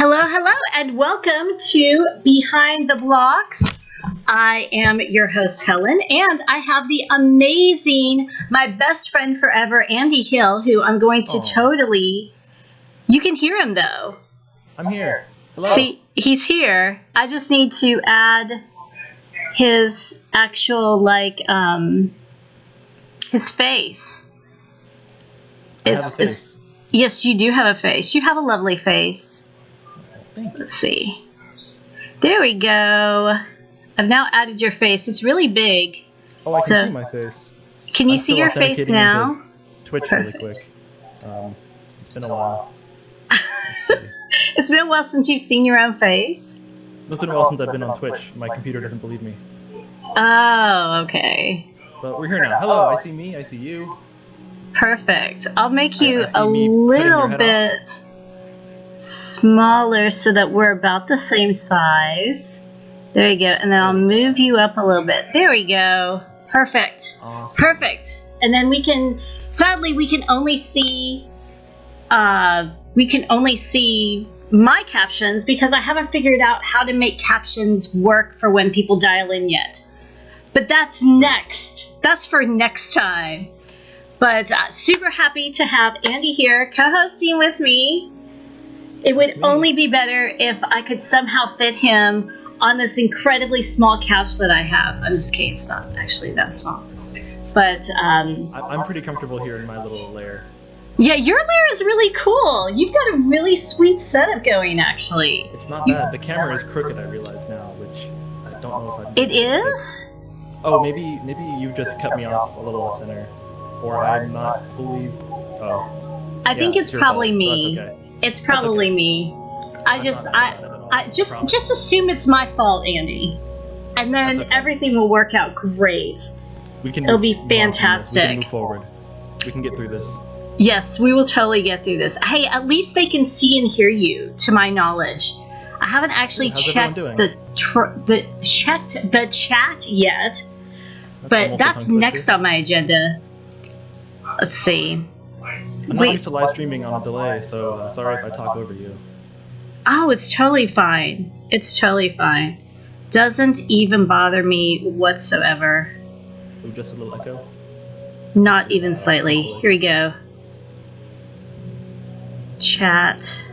Hello, hello, and welcome to Behind the Blocks. I am your host, Helen, and I have the amazing, my best friend forever, Andy Hill, who I'm going to totally... You can hear him, though. I'm here. Hello. See, he's here. I just need to add his actual, his face. I have a face. Yes, you do have a face. You have a lovely face. Thank you. Let's see. There we go. I've now added your face. It's really big. Oh, I can see my face. Can you see your face now? Twitch really quick. It's been a while. It's been a while since you've seen your own face? It's been a while since I've been on Twitch. My computer doesn't believe me. Oh, okay. But we're here now. Hello, I see me, I see you. Perfect. I'll make you a little bit smaller so that we're about the same size. There you go. And then I'll move you up a little bit. There we go. Perfect. Awesome. Perfect. And then we can, sadly, we can only see my captions because I haven't figured out how to make captions work for when people dial in yet. But that's next. That's for next time. But super happy to have Andy here co-hosting with me. It would only be better if I could somehow fit him on this incredibly small couch that I have. I'm just kidding, it's not actually that small. But I'm pretty comfortable here in my little lair. Yeah, your lair is really cool. You've got a really sweet setup going, actually. It's not bad. The camera is crooked, I realize now, which I don't know if I... It is? Oh, maybe you just cut me off a little off center. Or I'm not fully... Oh. I think it's probably me. That's okay. It's probably me. I just assume it's my fault, Andy. And then everything will work out great. It'll be fantastic. We can move forward. We can get through this. Yes, we will totally get through this. Hey, at least they can see and hear you, to my knowledge. I haven't actually checked the chat yet, but that's next on my agenda. Let's see. I'm not used to live streaming on a delay, so sorry if I talk over you. Oh, it's totally fine. It's totally fine. Doesn't even bother me whatsoever. Oh, just a little echo? Not even slightly. Here we go. Chat.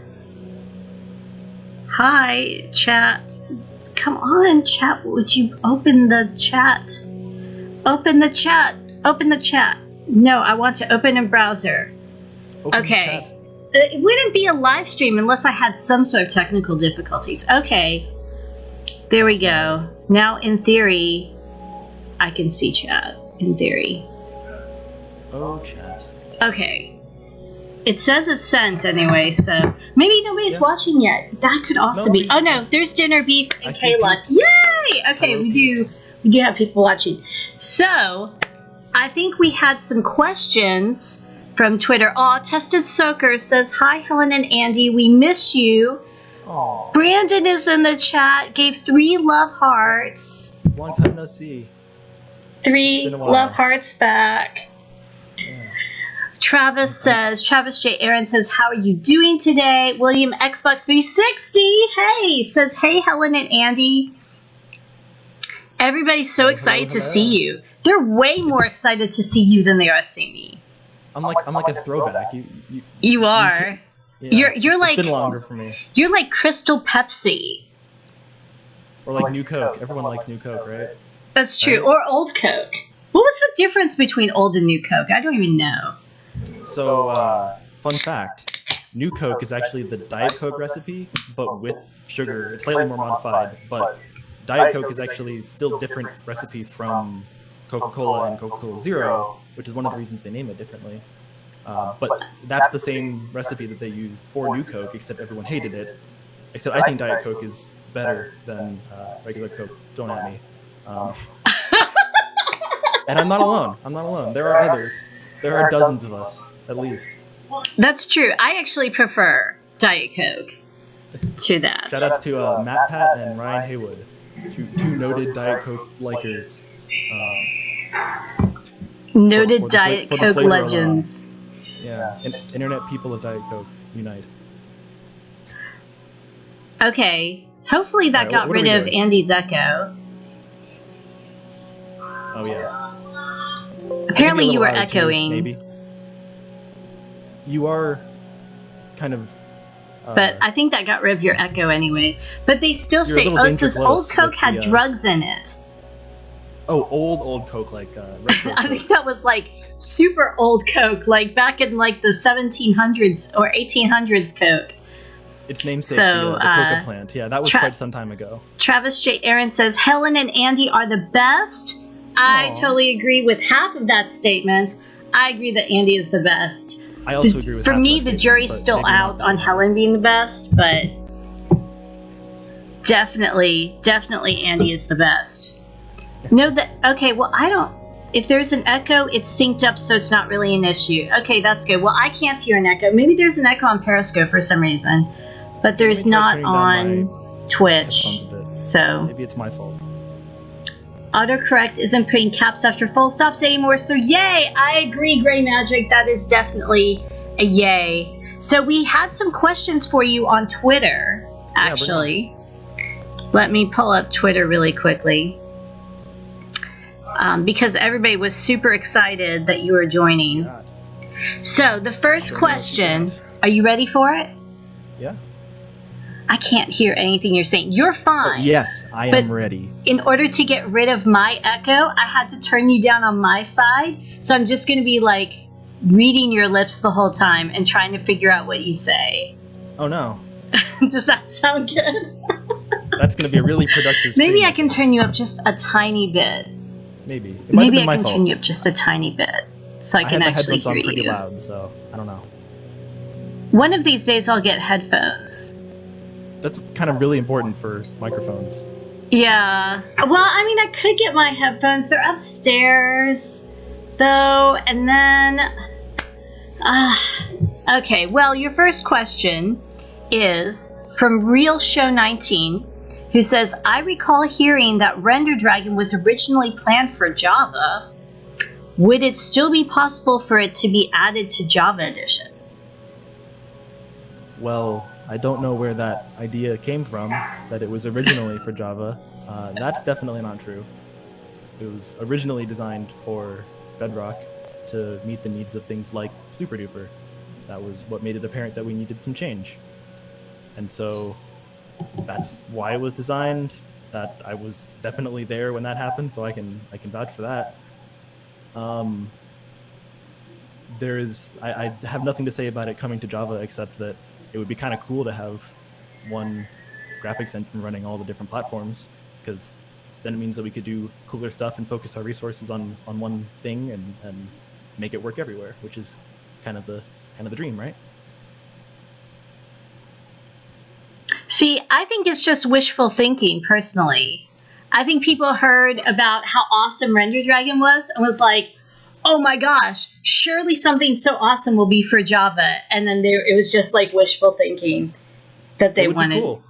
Hi, chat. Come on, chat. Would you open the chat? Open the chat. Open the chat. No, I want to open a browser. Okay. It wouldn't be a live stream unless I had some sort of technical difficulties. Okay. There we go. Now, in theory, I can see chat. In theory. Oh, chat. Okay. It says it's sent anyway, so maybe nobody's watching yet. That could also be. Oh no, there's dinner beef and Kayla. Yay! Okay, we do have people watching. So, I think we had some questions from Twitter. Aw, Tested Soaker says, "Hi, Helen and Andy. We miss you." Aww. Brandon is in the chat. Gave 3 love hearts. Long time no see. 3 love hearts back. Yeah. Travis J. Aaron says, "How are you doing today?" William Xbox 360, hey, says, "Hey, Helen and Andy. Everybody's so excited to see you." They're way more excited to see you than they are to see me. I'm like a throwback. You are. You're like. It's been longer for me. You're like Crystal Pepsi. Or like New Coke. Everyone likes New Coke, right? That's true. Right? Or Old Coke. What was the difference between Old and New Coke? I don't even know. So, fun fact. New Coke is actually the Diet Coke recipe, but with sugar. It's slightly more modified, but Diet Coke is actually still a different recipe from Coca-Cola and Coca-Cola Zero, which is one of the reasons they name it differently. But that's the same recipe that they used for New Coke, except everyone hated it. Except I think Diet Coke is better than regular Coke. Don't at me. And I'm not alone. There are others. There are dozens of us, at least. That's true. I actually prefer Diet Coke to that. Shout outs to Matt Pat and Ryan Haywood, two noted Diet Coke likers. Noted Diet Coke legends. Yeah, internet people of Diet Coke unite. Okay. Hopefully that got what rid are we of doing? Andy's echo. Oh yeah. Apparently you were louder, too, echoing. maybe. You are kind of. But I think that got rid of your echo anyway. But they still You're a say, little it danger says close old Coke with had the, drugs in it. Oh, old Coke, like retro I Coke. think that was like super old Coke, like back in like the 1700s or 1800s Coke. Its namesake, So, the coca plant. Yeah, that was quite some time ago. Travis J. Aaron says, Helen and Andy are the best. I totally agree with half of that statement. I agree that Andy is the best. I also agree with For half me, of that the statement, jury's but still maybe not out the on same. Helen being the best, but definitely Andy is the best. No, that okay. Well, I don't. If there's an echo, it's synced up, so it's not really an issue. Okay, that's good. Well, I can't hear an echo. Maybe there's an echo on Periscope for some reason, but there's not on Twitch. So maybe it's my fault. Autocorrect isn't putting caps after full stops anymore, so yay! I agree, Grey Magic. That is definitely a yay. So we had some questions for you on Twitter, actually. Let me pull up Twitter really quickly. Because everybody was super excited that you were joining. God. So the first question, are you ready for it? Yeah. I can't hear anything you're saying. You're fine. Oh, yes, I am ready. In order to get rid of my echo, I had to turn you down on my side. So I'm just going to be like reading your lips the whole time and trying to figure out what you say. Oh no. Does that sound good? That's going to be a really productive stream. Maybe I can turn you up just a tiny bit. Maybe. It Maybe I can turn you up just a tiny bit so I can actually hear you. I have my headphones on pretty loud, so I don't know. One of these days I'll get headphones. That's kind of really important for microphones. Yeah. Well, I mean, I could get my headphones. They're upstairs, though, and then... okay, well, your first question is from Real Show 19, who says, I recall hearing that Render Dragon was originally planned for Java. Would it still be possible for it to be added to Java Edition? Well, I don't know where that idea came from, that it was originally for Java. That's definitely not true. It was originally designed for Bedrock to meet the needs of things like SuperDuper. That was what made it apparent that we needed some change. And so that's why it was designed. That I was definitely there when that happened, so I can vouch for that. I have nothing to say about it coming to Java except that it would be kind of cool to have one graphics engine running all the different platforms, because then it means that we could do cooler stuff and focus our resources on one thing and make it work everywhere, which is kind of the dream, right? See, I think it's just wishful thinking, personally. I think people heard about how awesome Render Dragon was and was like, oh my gosh, surely something so awesome will be for Java. And then it was just like wishful thinking that they wanted. Be cool.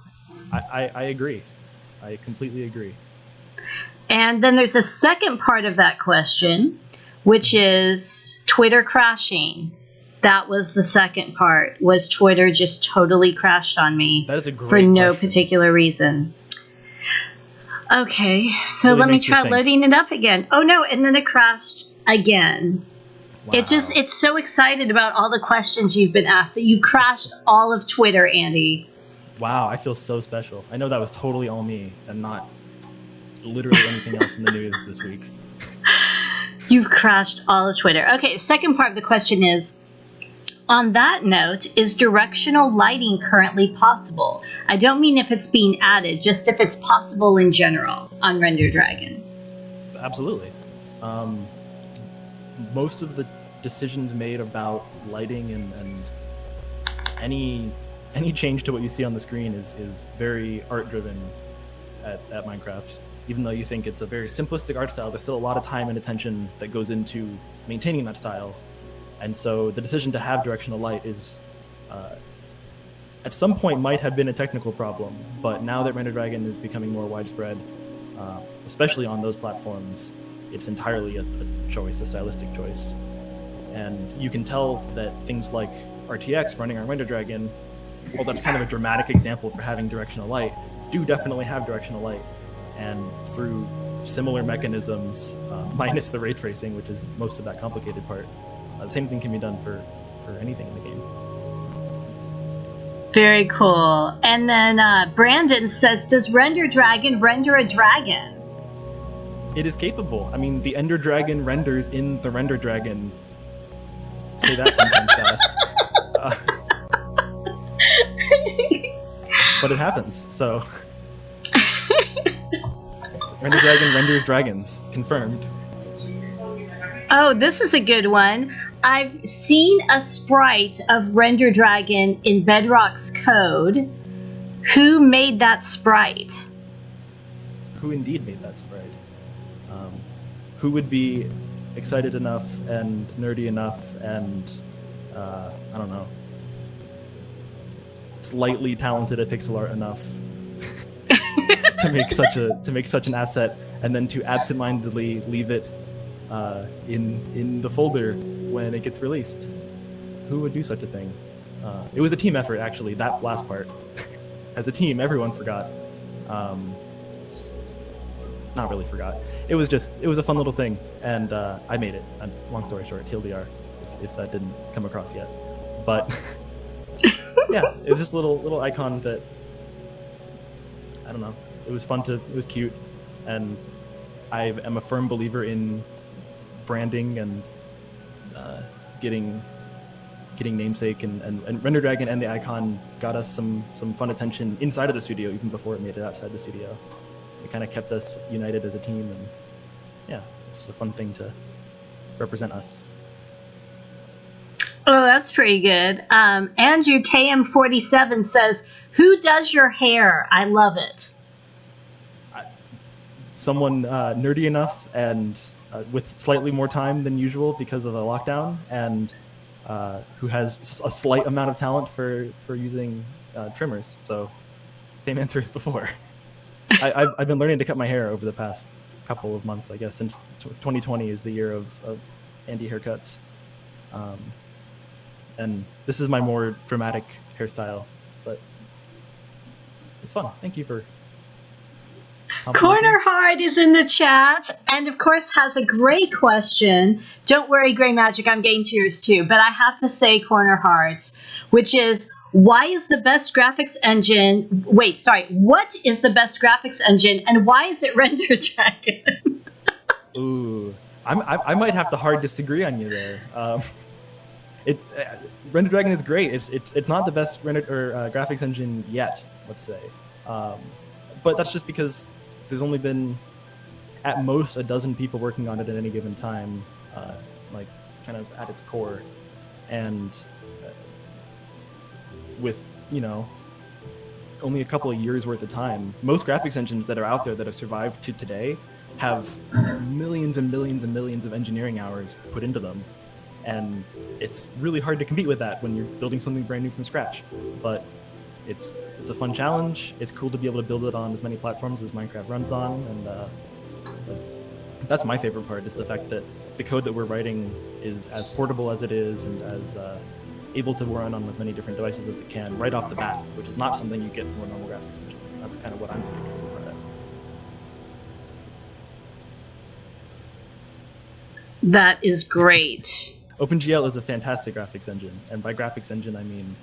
I agree. I completely agree. And then there's a second part of that question, which is Twitter crashing. That was the second part, was Twitter just totally crashed on me. That is a great for no question. Particular reason. Okay, so Really let me makes you try think. loading it up again. Oh no, and then it crashed again. Wow. It's so excited about all the questions you've been asked that you crashed all of Twitter, Andy. Wow, I feel so special. I know that was totally all me and not literally anything else in the news this week. You've crashed all of Twitter. Okay, the second part of the question is, on that note, is directional lighting currently possible? I don't mean if it's being added, just if it's possible in general on Render Dragon. Absolutely. Most of the decisions made about lighting and any change to what you see on the screen is very art-driven at Minecraft. Even though you think it's a very simplistic art style, there's still a lot of time and attention that goes into maintaining that style. And so the decision to have directional light is, at some point, might have been a technical problem. But now that Render Dragon is becoming more widespread, especially on those platforms, it's entirely a choice, a stylistic choice. And you can tell that things like RTX running on Render Dragon well, that's kind of a dramatic example for having directional light, do definitely have directional light. And through similar mechanisms, minus the ray tracing, which is most of that complicated part, the same thing can be done for anything in the game. Very cool. And then Brandon says, does Render Dragon render a dragon? It is capable. I mean, the Ender Dragon renders in the Render Dragon. Say that 10 times fast. But it happens, so. Render Dragon renders dragons. Confirmed. Oh, this is a good one. I've seen a sprite of Render Dragon in Bedrock's code. Who made that sprite? Who indeed made that sprite? Who would be excited enough and nerdy enough and, I don't know, slightly talented at pixel art enough to make such an asset, and then to absentmindedly leave it in the folder when it gets released? Who would do such a thing? It was a team effort, actually, that last part. As a team, everyone forgot. Not really forgot. It was a fun little thing, and I made it. Long story short, TLDR, if that didn't come across yet. But yeah, it was just a little icon that, I don't know. It was fun it was cute, and I am a firm believer in branding and getting namesake, and Render Dragon and the icon got us some fun attention inside of the studio even before it made it outside the studio. It kind of kept us united as a team, and yeah, it's just a fun thing to represent us. Oh, that's pretty good. Andrew KM47 says, who does your hair? I love it. Someone nerdy enough and with slightly more time than usual because of a lockdown, and who has a slight amount of talent for using trimmers. So same answer as before. I've been learning to cut my hair over the past couple of months, I guess, since 2020 is the year of Andy haircuts. And this is my more dramatic hairstyle, but it's fun. Thank you for Corner Hard is in the chat, and of course has a great question. Don't worry, Grey Magic, I'm getting to yours too, but I have to say Corner Hearts, which is, what is the best graphics engine, and why is it Render Dragon? Ooh, I might have to hard disagree on you there. Render Dragon is great. It's not the best graphics engine yet, let's say, but that's just because there's only been at most a dozen people working on it at any given time, like kind of at its core, and with only a couple of years worth of time, most graphics engines that are out there that have survived to today have millions and millions and millions of engineering hours put into them. And it's really hard to compete with that when you're building something brand new from scratch. But it's a fun challenge. It's cool to be able to build it on as many platforms as Minecraft runs on. And that's my favorite part, is the fact that the code that we're writing is as portable as it is, and as able to run on as many different devices as it can right off the bat, which is not something you get from a normal graphics engine. That's kind of what I'm particularly proud of. That is great. OpenGL is a fantastic graphics engine, and by graphics engine I mean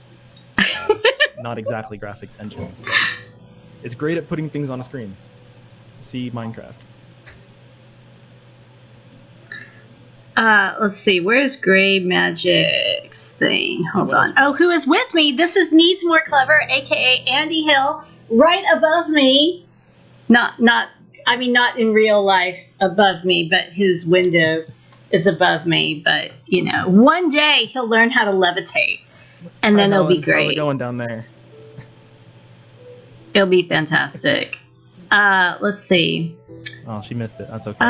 not exactly graphics engine. It's great at putting things on a screen. See Minecraft. Let's see, where's Grey Magic's thing? Hold on. Oh, who is with me? This is Needsmoreclever, aka Andy Hill, right above me. Not in real life above me, but his window is above me. But one day he'll learn how to levitate, and then it'll be great. How's it going down there? It'll be fantastic. Let's see. Oh, she missed it. That's okay.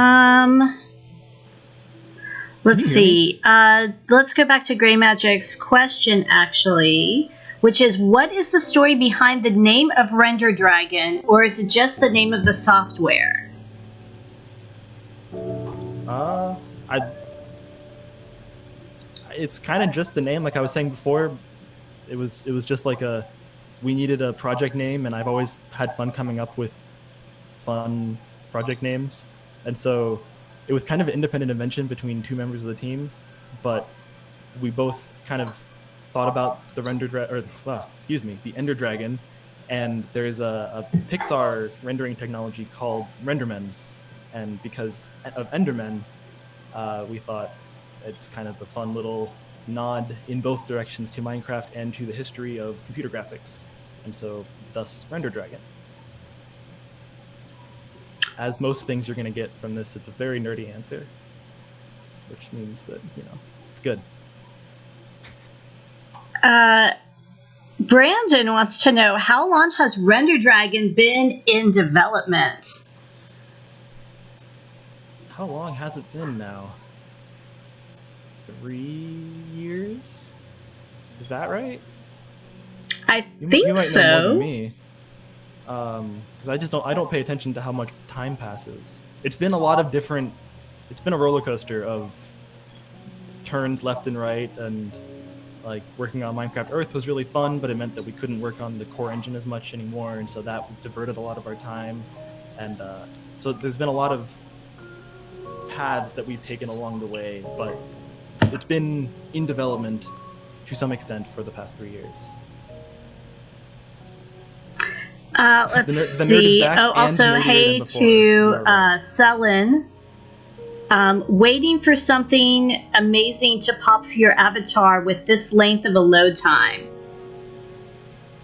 Let's see. Let's go back to Grey Magic's question, actually, which is, what is the story behind the name of Render Dragon, or is it just the name of the software? It's kind of just the name, like I was saying before. It was just like we needed a project name, and I've always had fun coming up with fun project names, and so it was kind of an independent invention between two members of the team, but we both kind of thought about the the Ender Dragon, and there's a Pixar rendering technology called Rendermen, and because of Endermen, we thought it's kind of a fun little nod in both directions to Minecraft and to the history of computer graphics, and so thus Render Dragon. As most things you're going to get from this, it's a very nerdy answer, which means that, it's good. Brandon wants to know, how long has Render Dragon been in development? How long has it been now? 3 years? Is that right? I you think might so. know more than me. Because I don't pay attention to how much time passes. It's been a lot of different. It's been a roller coaster of turns left and right, and like working on Minecraft Earth was really fun, but it meant that we couldn't work on the core engine as much anymore, and so that diverted a lot of our time. And so there's been a lot of paths that we've taken along the way, but it's been in development to some extent for the past 3 years. Let's see. Also, hey to Selin. Waiting for something amazing to pop for your avatar with this length of a load time.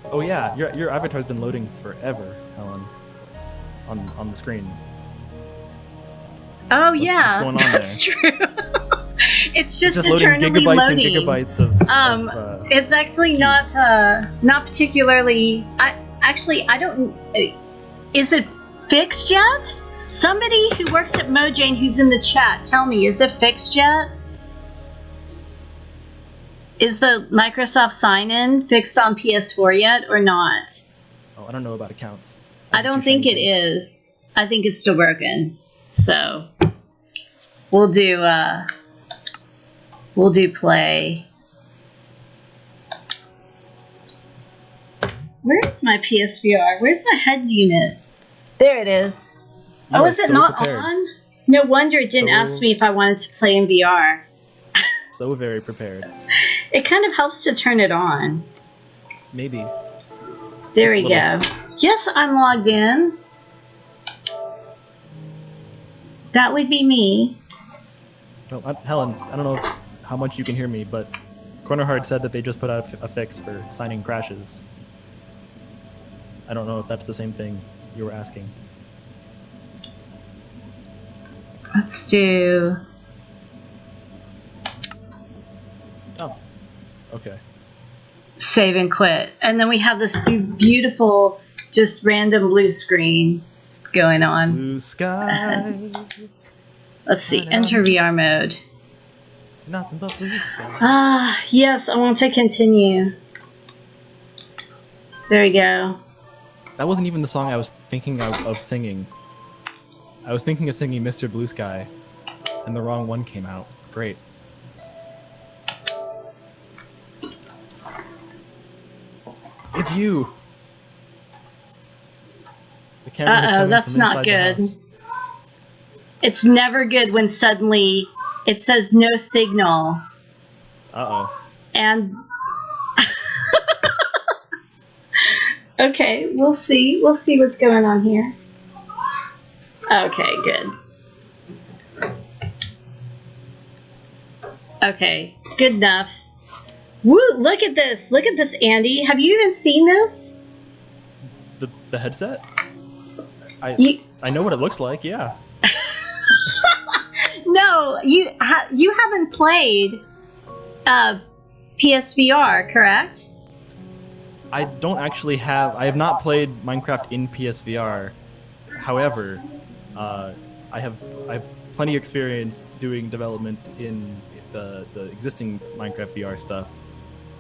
Oh yeah, your avatar's been loading forever, Helen, on the screen. Oh yeah, what's going on that's there? true. It's just loading eternally gigabytes loading. and gigabytes of it's actually keys. not particularly. I don't. Is it fixed yet? Somebody who works at Mojang who's in the chat, tell me, is it fixed yet? Is the Microsoft sign-in fixed on PS4 yet or not? Oh, I don't know about accounts. I don't think it is. I think it's still broken. So we'll do play. Where's my PSVR? Where's my head unit? There it is. Oh, is it so not prepared. On? No wonder it didn't ask me if I wanted to play in VR. So very prepared. It kind of helps to turn it on. Maybe. There we go. Yes, I'm logged in. That would be me. Well, Helen, I don't know how much you can hear me, but Cornerhard said that they just put out a fix for signing crashes. I don't know if that's the same thing you were asking. Let's do... Oh, okay. Save and quit. And then we have this beautiful, just random blue screen going on. Blue sky. Let's see, enter VR mode. Nothing but blue sky. Yes, I want to continue. There we go. That wasn't even the song I was thinking of singing. I was thinking of singing Mr. Blue Sky, and the wrong one came out. Great. It's you! The camera is coming that's from not inside good. the house. It's never good when suddenly it says no signal. Uh-oh. And... Okay, we'll see. We'll see what's going on here. Okay, good. Okay, good enough. Woo, look at this. Look at this, Andy. Have you even seen this? The headset? I know what it looks like, yeah. No, you haven't played PSVR, correct? I have not played Minecraft in PSVR. However, I have plenty of experience doing development in the existing Minecraft VR stuff,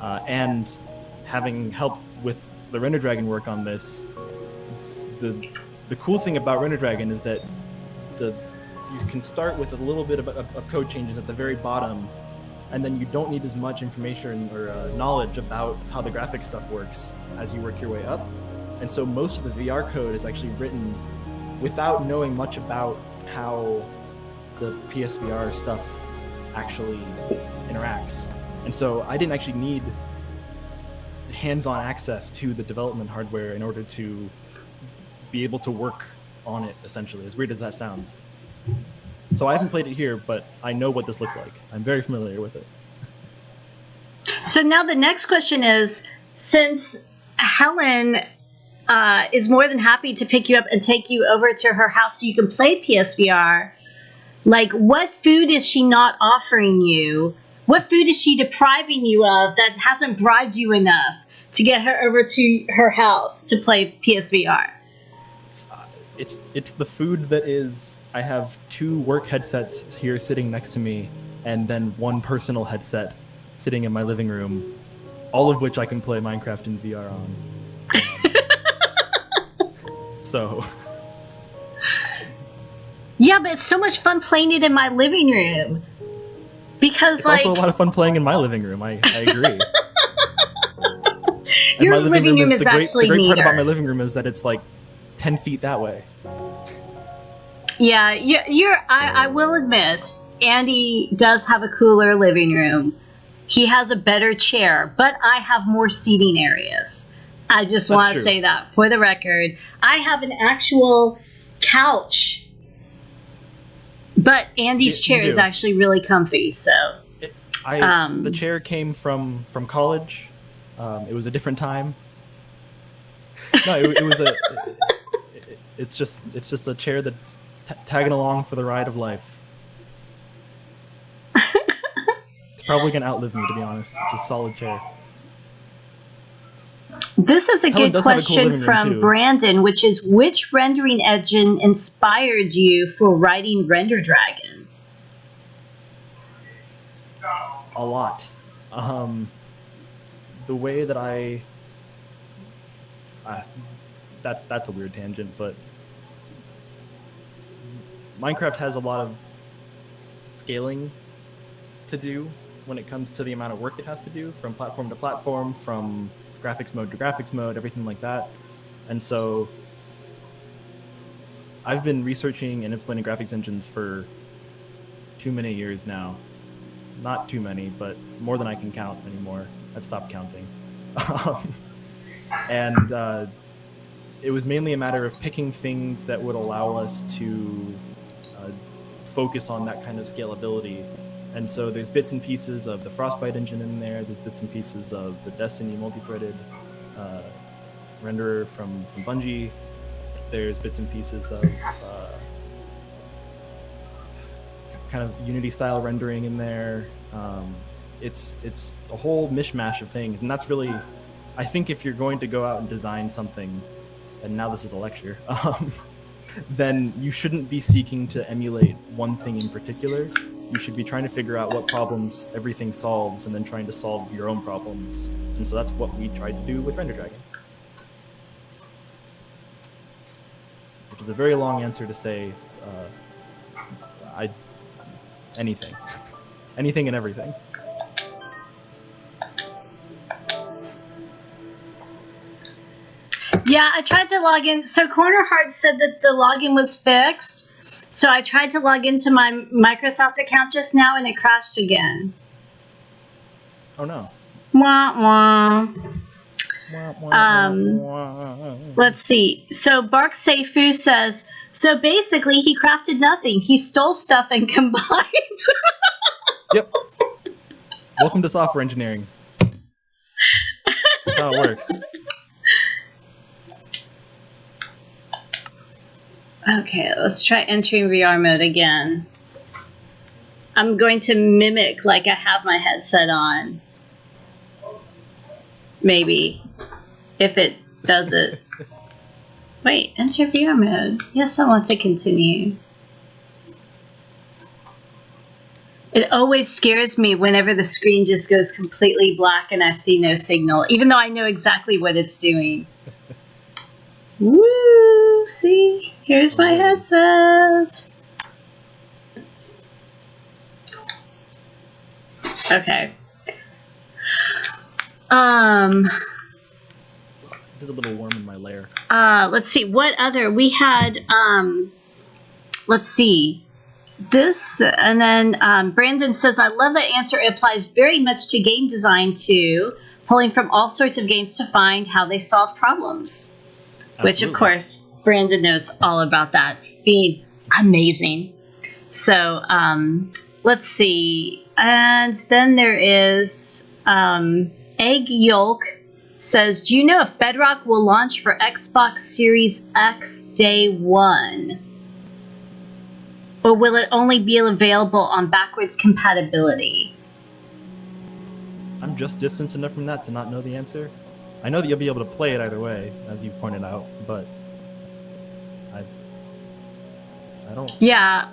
and having helped with the Render Dragon work on this. The cool thing about Render Dragon is that you can start with a little bit of code changes at the very bottom, and then you don't need as much information or knowledge about how the graphic stuff works as you work your way up. And so most of the VR code is actually written without knowing much about how the PSVR stuff actually interacts. And so I didn't actually need hands-on access to the development hardware in order to be able to work on it, essentially, as weird as that sounds. So I haven't played it here, but I know what this looks like. I'm very familiar with it. So now the next question is, since Helen is more than happy to pick you up and take you over to her house so you can play PSVR, like, what food is she not offering you? What food is she depriving you of that hasn't bribed you enough to get her over to her house to play PSVR? It's the food that is... I have 2 work headsets here sitting next to me, and then 1 personal headset sitting in my living room, all of which I can play Minecraft in VR on. So... Yeah, but it's so much fun playing it in my living room. Because, it's also a lot of fun playing in my living room, I agree. Your living room is actually neater. The great part about neater. my living room is that it's like 10 feet that way. Yeah, I will admit, Andy does have a cooler living room. He has a better chair, but I have more seating areas. I just want to say that for the record. I have an actual couch, but Andy's chair is actually really comfy. So the chair came from college. It was a different time. No, it was a. It's just a chair that's tagging along for the ride of life. It's probably gonna outlive me, to be honest. It's a solid chair. This is a Helen good question from Brandon, which is, which rendering engine inspired you for writing Render Dragon? A lot. The way that that's a weird tangent, but Minecraft has a lot of scaling to do when it comes to the amount of work it has to do, from platform to platform, from graphics mode to graphics mode, everything like that. And so I've been researching and implementing graphics engines for too many years now. Not too many, but more than I can count anymore. I've stopped counting. And it was mainly a matter of picking things that would allow us to focus on that kind of scalability. And so there's bits and pieces of the Frostbite engine in there. There's bits and pieces of the Destiny multi-threaded renderer from Bungie. There's bits and pieces of kind of Unity-style rendering in there. It's a whole mishmash of things, and that's really, I think, if you're going to go out and design something, and now this is a lecture, then you shouldn't be seeking to emulate one thing in particular. You should be trying to figure out what problems everything solves, and then trying to solve your own problems. And so that's what we tried to do with Render Dragon. Which is a very long answer to say anything. Anything and everything. Yeah, I tried to log in. So Corner Heart said that the login was fixed. So I tried to log into my Microsoft account just now, and it crashed again. Oh no. Wah, wah. Wah, wah, wah. Let's see. So Bark Seifu says, so basically he crafted nothing. He stole stuff and combined. Yep. Welcome to software engineering. That's how it works. Okay, let's try entering VR mode again. I'm going to mimic like I have my headset on. Maybe. If it does it. Wait, enter VR mode. Yes, I want to continue. It always scares me whenever the screen just goes completely black and I see no signal, even though I know exactly what it's doing. Woo! See? Here's my headset. Okay. It is a little warm in my lair. Let's see. What other? We had, let's see. This, and then Brandon says, I love that answer. It applies very much to game design too, pulling from all sorts of games to find how they solve problems. Absolutely. Which, of course, Brandon knows all about that, being amazing. So, let's see. And then there is Egg Yolk says, do you know if Bedrock will launch for Xbox Series X day one? Or will it only be available on backwards compatibility? I'm just distant enough from that to not know the answer. I know that you'll be able to play it either way, as you pointed out, but I don't... Yeah.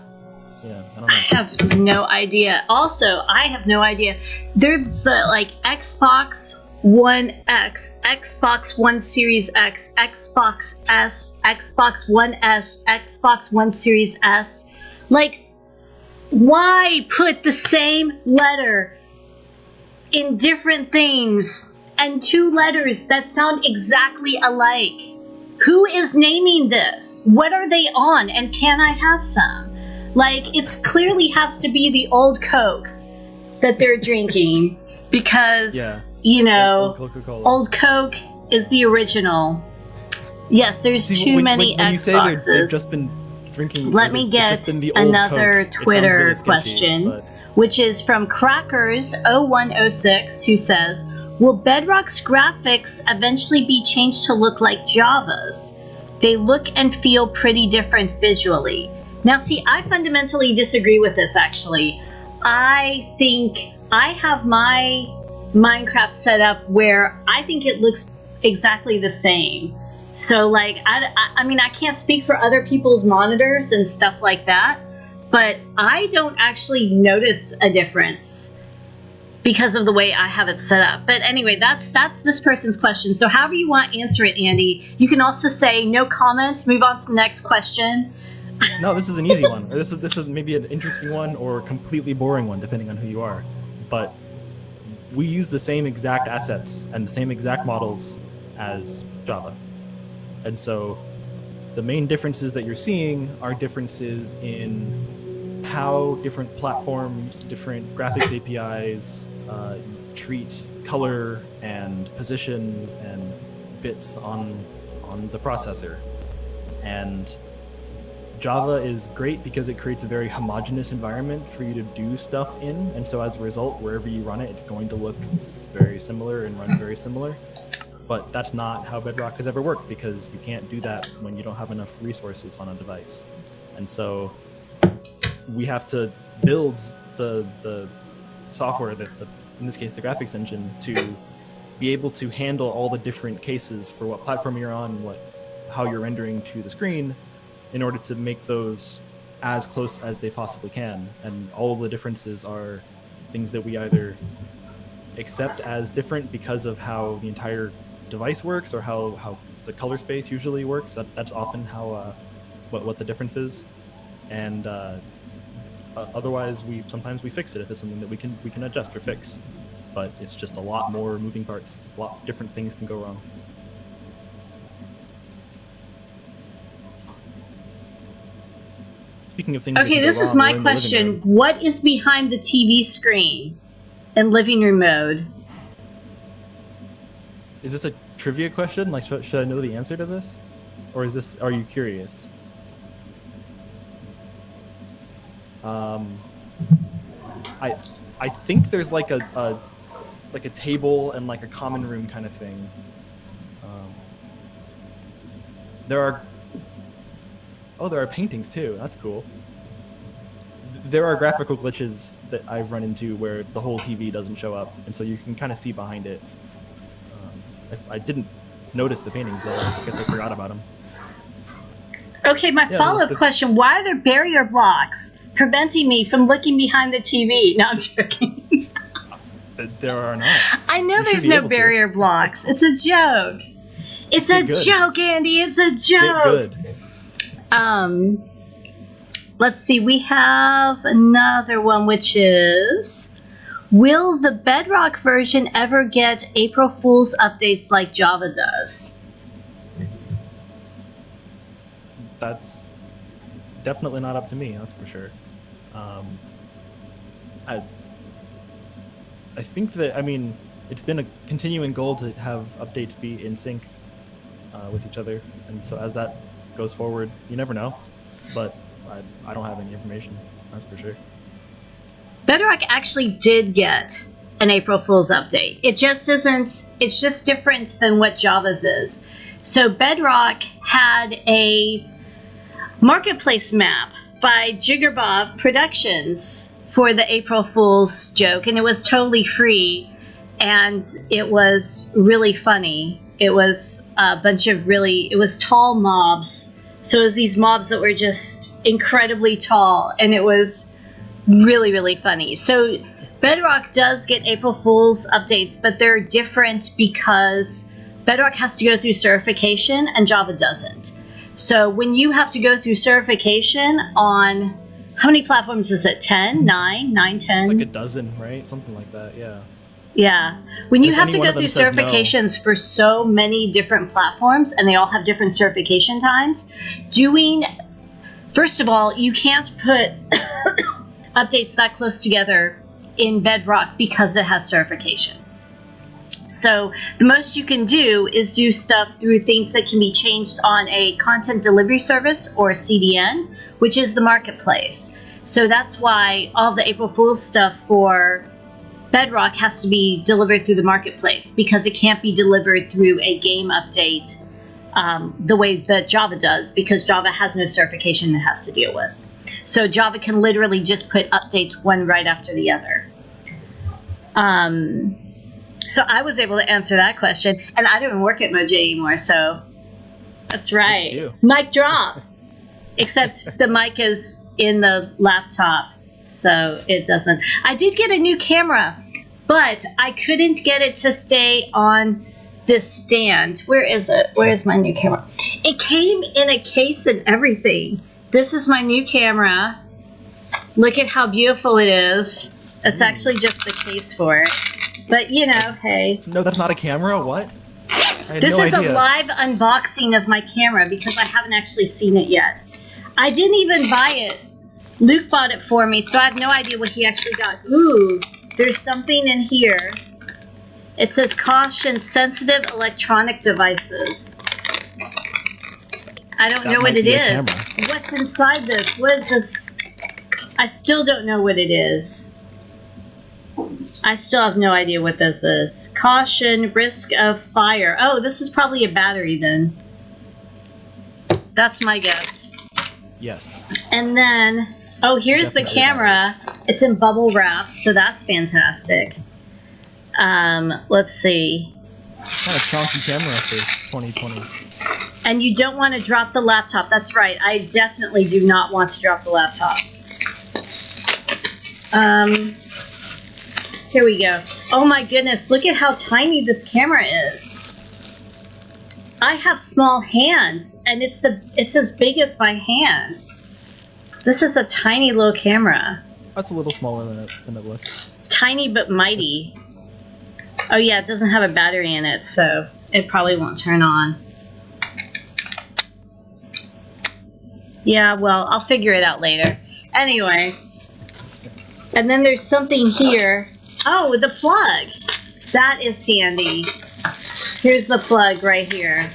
Yeah, I don't know. I have no idea. Also, I have no idea. There's Xbox One X, Xbox One Series X, Xbox S, Xbox One S, Xbox One Series S. Why put the same letter in different things and two letters that sound exactly alike? Who is naming this? What are they on? And can I have some? It clearly has to be the old Coke that they're drinking because, old Coke is the original. Yes, there's too many when Xboxes. You say they've just been drinking. Let me get another Coke. Twitter really sketchy, question, but... which is from Crackers0106, who says, will Bedrock's graphics eventually be changed to look like Java's? They look and feel pretty different visually. Now, see, I fundamentally disagree with this, actually. I think I have my Minecraft set up where I think it looks exactly the same. So, I mean, I can't speak for other people's monitors and stuff like that, but I don't actually notice a difference because of the way I have it set up. But anyway, that's this person's question. So however you want to answer it, Andy, you can also say no comments, move on to the next question. No, this is an easy one. Or this is maybe an interesting one or a completely boring one, depending on who you are. But we use the same exact assets and the same exact models as Java. And so the main differences that you're seeing are differences in how different platforms, different graphics APIs treat color and positions and bits on the processor. And Java is great because it creates a very homogeneous environment for you to do stuff in, and so as a result, wherever you run it, it's going to look very similar and run very similar. But that's not how Bedrock has ever worked, because you can't do that when you don't have enough resources on a device. And so we have to build the software, in this case the graphics engine, to be able to handle all the different cases for what platform you're on, how you're rendering to the screen, in order to make those as close as they possibly can. And all of the differences are things that we either accept as different because of how the entire device works, or how the color space usually works. That's often how what the difference is. And otherwise, sometimes we fix it if it's something that we can adjust or fix. But it's just a lot more moving parts. A lot different things can go wrong. Speaking of things okay, this is my question. What is behind the TV screen in living room mode? Is this a trivia question? Should I know the answer to this? Or are you curious? I think there's like a table and like a common room kind of thing. There are paintings too. That's cool. There are graphical glitches that I've run into where the whole TV doesn't show up, and so you can kind of see behind it. I didn't notice the paintings though. I guess I forgot about them. Okay, my follow-up question: why are there barrier blocks preventing me from looking behind the TV? No, I'm joking. There are not. I know there's no barrier blocks. It's a joke. It's a joke, Andy. It's a joke. Get good. Let's see. We have another one, which is, Will the Bedrock version ever get April Fool's updates like Java does? That's definitely not up to me, that's for sure. I think that, I mean, it's been a continuing goal to have updates be in sync with each other, and so as that goes forward, you never know, but I don't have any information, that's for sure. Bedrock actually did get an April Fool's update. It just isn't, it's just different than what Java's is. So Bedrock had a marketplace map by Jiggerbob Productions for the April Fool's joke, and it was totally free, and it was really funny. It was a bunch of it was tall mobs. So it was these mobs that were just incredibly tall, and it was really, really funny. So Bedrock does get April Fool's updates, but they're different because Bedrock has to go through certification and Java doesn't. So when you have to go through certification on, how many platforms is it? 10? 9? 9, 10? It's like a dozen, right? Something like that, yeah. Yeah. When you If have to any one go of them through says no. certifications for so many different platforms, and they all have different certification times, first of all, you can't put updates that close together in Bedrock because it has certification. So the most you can do is do stuff through things that can be changed on a content delivery service or CDN, which is the marketplace. So that's why all the April Fool's stuff for Bedrock has to be delivered through the marketplace, because it can't be delivered through a game update the way that Java does, because Java has no certification it has to deal with. So Java can literally just put updates one right after the other. So I was able to answer that question, and I don't work at Moj anymore, so that's right. Mic drop. Except the mic is in the laptop, so it doesn't. I did get a new camera, but I couldn't get it to stay on this stand. Where is it? Where is my new camera? It came in a case and everything. This is my new camera. Look at how beautiful it is. It's actually just the case for it. But, you know, hey. No, that's not a camera? What? This is a live unboxing of my camera because I haven't actually seen it yet. I didn't even buy it. Luke bought it for me, so I have no idea what he actually got. Ooh, there's something in here. It says caution, sensitive electronic devices. I don't know what it is. What's inside this? What is this? I still don't know what it is. I still have no idea what this is. Caution, risk of fire. Oh, this is probably a battery then. That's my guess. Yes. And then, oh, here's the camera. It's in bubble wrap, so that's fantastic. Let's see. Kind of chunky camera for 2020. And you don't want to drop the laptop. That's right. I definitely do not want to drop the laptop. Here we go. Oh my goodness, look at how tiny this camera is. I have small hands, and it's as big as my hand. This is a tiny little camera. That's a little smaller than it looks. Tiny but mighty. Oh yeah, it doesn't have a battery in it, so it probably won't turn on. Yeah, well, I'll figure it out later. Anyway. And then there's something here. Oh, the plug. That is handy. Here's the plug right here.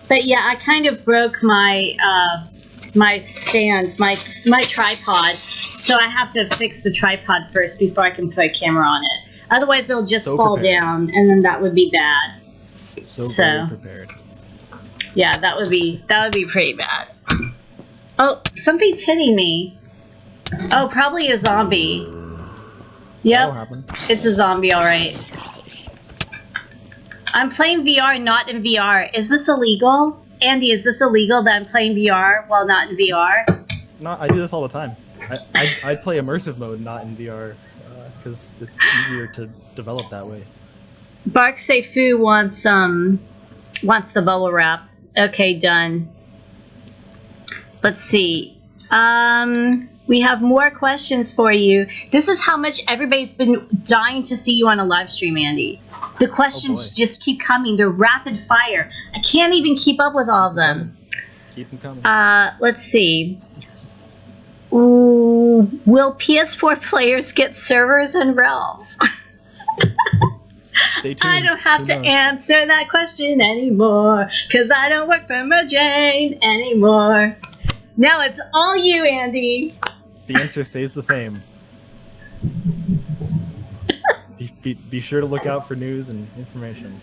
But yeah, I kind of broke my my stand, my tripod. So I have to fix the tripod first before I can put a camera on it. Otherwise, it'll just fall down, and then that would be bad. So prepared. Yeah, that would be pretty bad. Oh, something's hitting me. Oh, probably a zombie. Yep, it's a zombie, all right. I'm playing VR, not in VR. Is this illegal? Andy, is this illegal that I'm playing VR while not in VR? No, I do this all the time. I play immersive mode, not in VR, because it's easier to develop that way. Bark Seifu wants the bubble wrap. Okay, done. Let's see. We have more questions for you. This is how much everybody's been dying to see you on a live stream, Andy. The questions just keep coming. They're rapid fire. I can't even keep up with all of them. Keep them coming. Let's see. Ooh, will PS4 players get servers and realms? Stay tuned. I don't have to answer that question anymore, because I don't work for Mojang anymore. Now it's all you, Andy. The answer stays the same. Be sure to look out for news and information.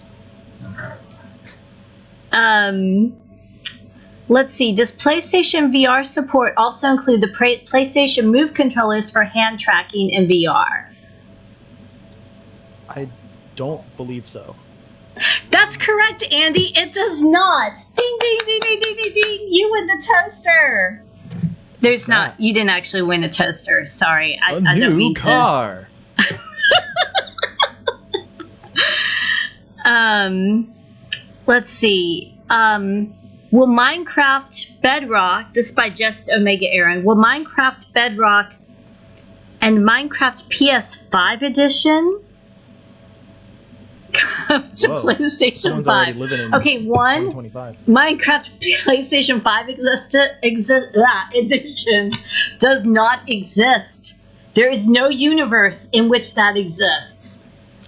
Let's see. Does PlayStation VR support also include the PlayStation Move controllers for hand tracking in VR? I don't believe so. That's correct, Andy. It does not. Ding, ding, ding, ding, ding, ding, ding. You win the toaster. There's not. You didn't actually win a toaster. Sorry. I don't mean car. Let's see. Will Minecraft Bedrock, this is by Just Omega Aaron, will Minecraft Bedrock and Minecraft PS5 edition come to PlayStation 5? Okay, one, Minecraft PlayStation 5 edition does not exist. There is no universe in which that exists.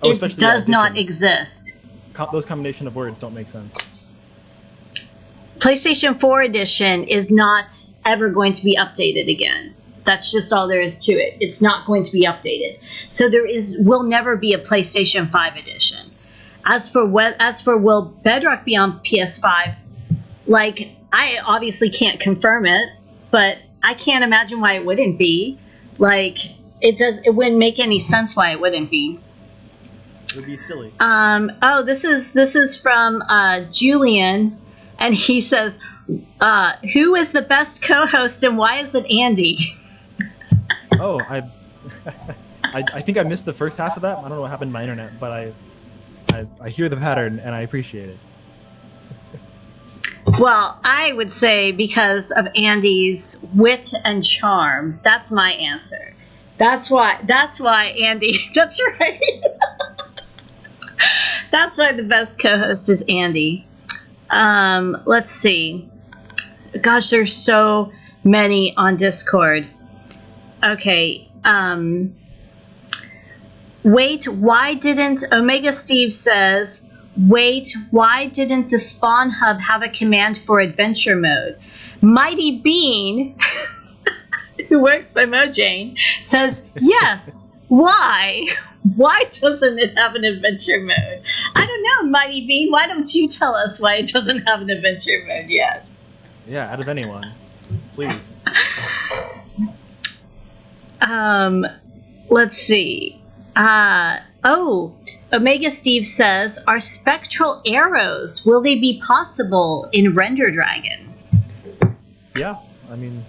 It does not exist. Those combination of words don't make sense. PlayStation 4 edition is not ever going to be updated again. That's just all there is to it. It's not going to be updated. So will never be a PlayStation 5 edition. As for will Bedrock be on PS5, like, I obviously can't confirm it, but I can't imagine why it wouldn't be. Like, it wouldn't make any sense why it wouldn't be. It would be silly. This is from Julian, and he says, who is the best co-host and why is it Andy? Oh, I think I missed the first half of that. I don't know what happened to my internet, but I hear the pattern and I appreciate it. Well, I would say because of Andy's wit and charm. That's my answer. That's why Andy. That's right. That's why the best co-host is Andy. Let's see. Gosh, there's so many on Discord. Okay. Wait, why didn't Omega Steve says, wait, why didn't the Spawn Hub have a command for adventure mode? Mighty Bean, who works by Mojang, says, yes, why? Why doesn't it have an adventure mode? I don't know, Mighty Bean. Why don't you tell us why it doesn't have an adventure mode yet? Yeah, out of anyone. Please. Let's see. Omega Steve says, are spectral arrows, will they be possible in Render Dragon? Yeah, I mean,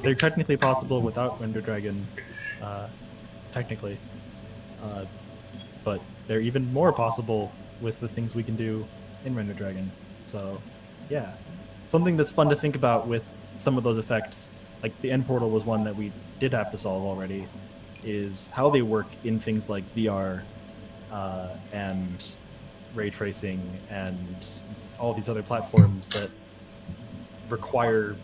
they're technically possible without Render Dragon, technically. But they're even more possible with the things we can do in Render Dragon. So, yeah. Something that's fun to think about with some of those effects, like the end portal was one that we did have to solve already, is how they work in things like VR and ray tracing and all these other platforms that require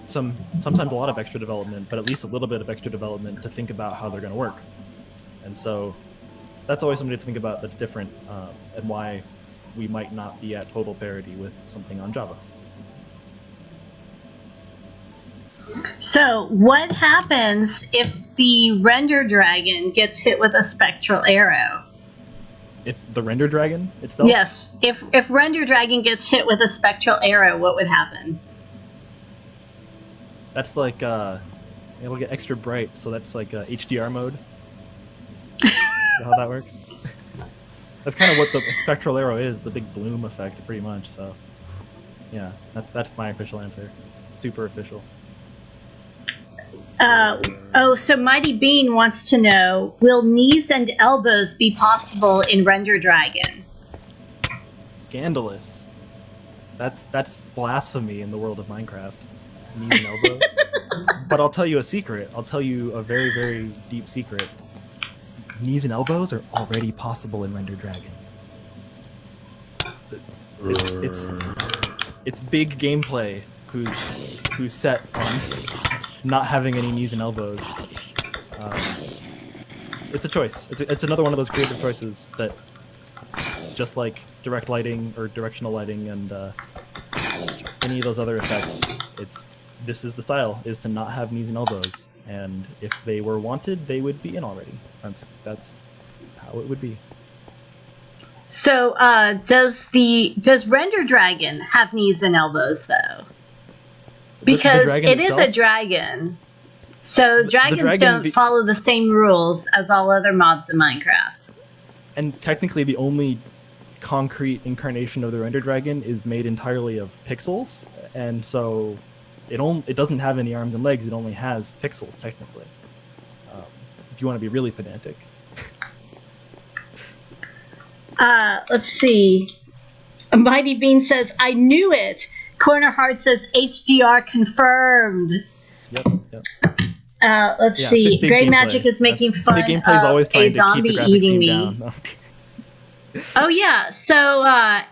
sometimes a lot of extra development, but at least a little bit of extra development to think about how they're going to work. And so that's always something to think about that's different, and why we might not be at total parity with something on Java. So, what happens if the Render Dragon gets hit with a spectral arrow? If the Render Dragon itself? Yes. If Render Dragon gets hit with a spectral arrow, what would happen? That's like, it'll get extra bright, so that's like HDR mode. Is that how that works? That's kind of what the spectral arrow is, the big bloom effect, pretty much, so... Yeah, that's my official answer. Super official. So Mighty Bean wants to know, will knees and elbows be possible in Render Dragon? Scandalous. That's blasphemy in the world of Minecraft. knees and elbows. But I'll tell you a secret. I'll tell you a very, very deep secret. Knees and elbows are already possible in Render Dragon. It's big gameplay who's set on not having any knees and elbows. It's a choice. It's another one of those creative choices that, just like direct lighting or directional lighting and any of those other effects, this is the style, is to not have knees and elbows. And if they were wanted, they would be in already. That's how it would be. So, does Render Dragon have knees and elbows though? Because it is a dragon. So dragons don't follow the same rules as all other mobs in Minecraft. And technically the only concrete incarnation of the Render Dragon is made entirely of pixels, and so it doesn't have any arms and legs, it only has pixels technically. If you want to be really pedantic. Let's see. Mighty Bean says, I knew it! Corner Heart says, HDR confirmed! Yep. Let's see. Big Grey gameplay. Magic is making fun Big gameplay's always of trying a to zombie keep the graphics eating team me. down. No. Oh yeah, so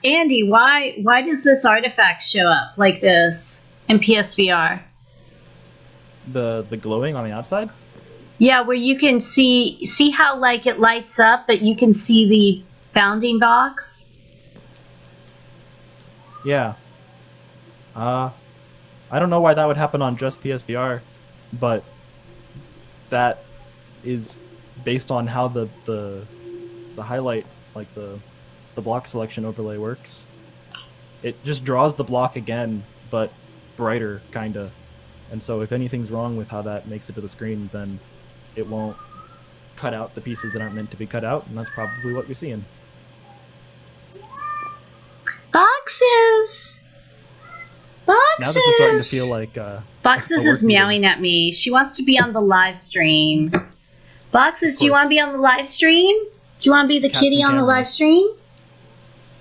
Andy, why does this artifact show up like this in PSVR? The glowing on the outside? Yeah, where you can see how like it lights up, but you can see the bounding box. Yeah. I don't know why that would happen on just PSVR, but that is based on how the highlight, like the block selection overlay works. It just draws the block again, but brighter, kinda. And so if anything's wrong with how that makes it to the screen, then it won't cut out the pieces that aren't meant to be cut out, and that's probably what you're seeing. Boxes! Now this is starting to feel like Boxes is meowing at me. She wants to be on the live stream. Boxes, do you want to be on the live stream? Do you want to be the kitty on the live stream?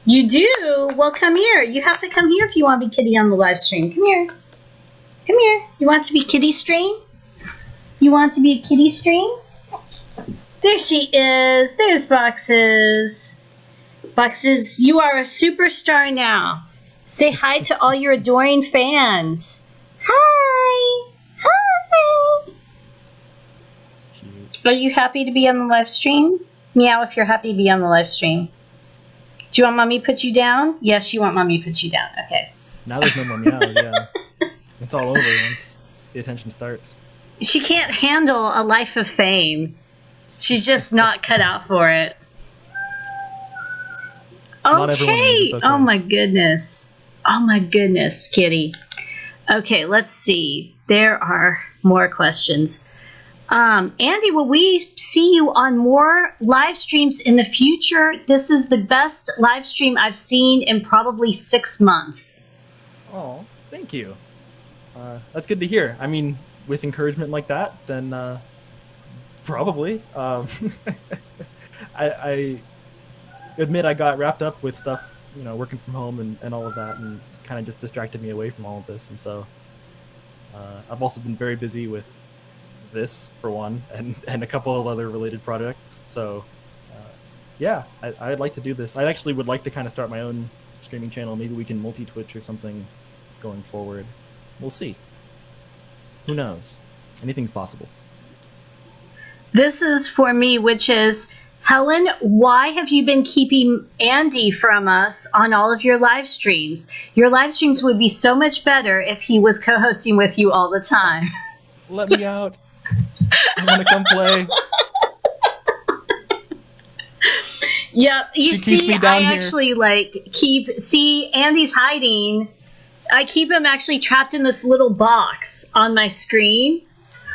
You do? Well, come here. You have to come here if you want to be kitty on the live stream. Come here. Come here. You want to be kitty stream? You want to be a kitty stream? There she is. There's Boxes. Boxes, you are a superstar now. Say hi to all your adoring fans. Hi! Hi! cute. Are you happy to be on the live stream? Meow if you're happy to be on the live stream. Do you want mommy to put you down? Yes, you want mommy to put you down. Okay. Now there's no more meows, yeah. It's all over once the attention starts. She can't handle a life of fame. She's just not cut out for it. Not everyone is, it's okay. Oh my goodness. Oh my goodness, kitty. Okay, let's see. There are more questions. Andy, will we see you on more live streams in the future? This is the best live stream I've seen in probably 6 months. Oh, thank you. That's good to hear. I mean, with encouragement like that, then probably. I admit I got wrapped up with stuff, you know, working from home and all of that, and kind of just distracted me away from all of this. And so I've also been very busy with this, for one, and a couple of other related projects. So yeah, I'd like to do this. I actually would like to kind of start my own streaming channel. Maybe we can multi-Twitch or something going forward. We'll see. Who knows? Anything's possible. This is for me, which is, Helen, why have you been keeping Andy from us on all of your live streams? Your live streams would be so much better if he was co-hosting with you all the time. Let me out. I want to come play. Yep, you She keeps me down I here. actually see Andy's hiding. I keep him actually trapped in this little box on my screen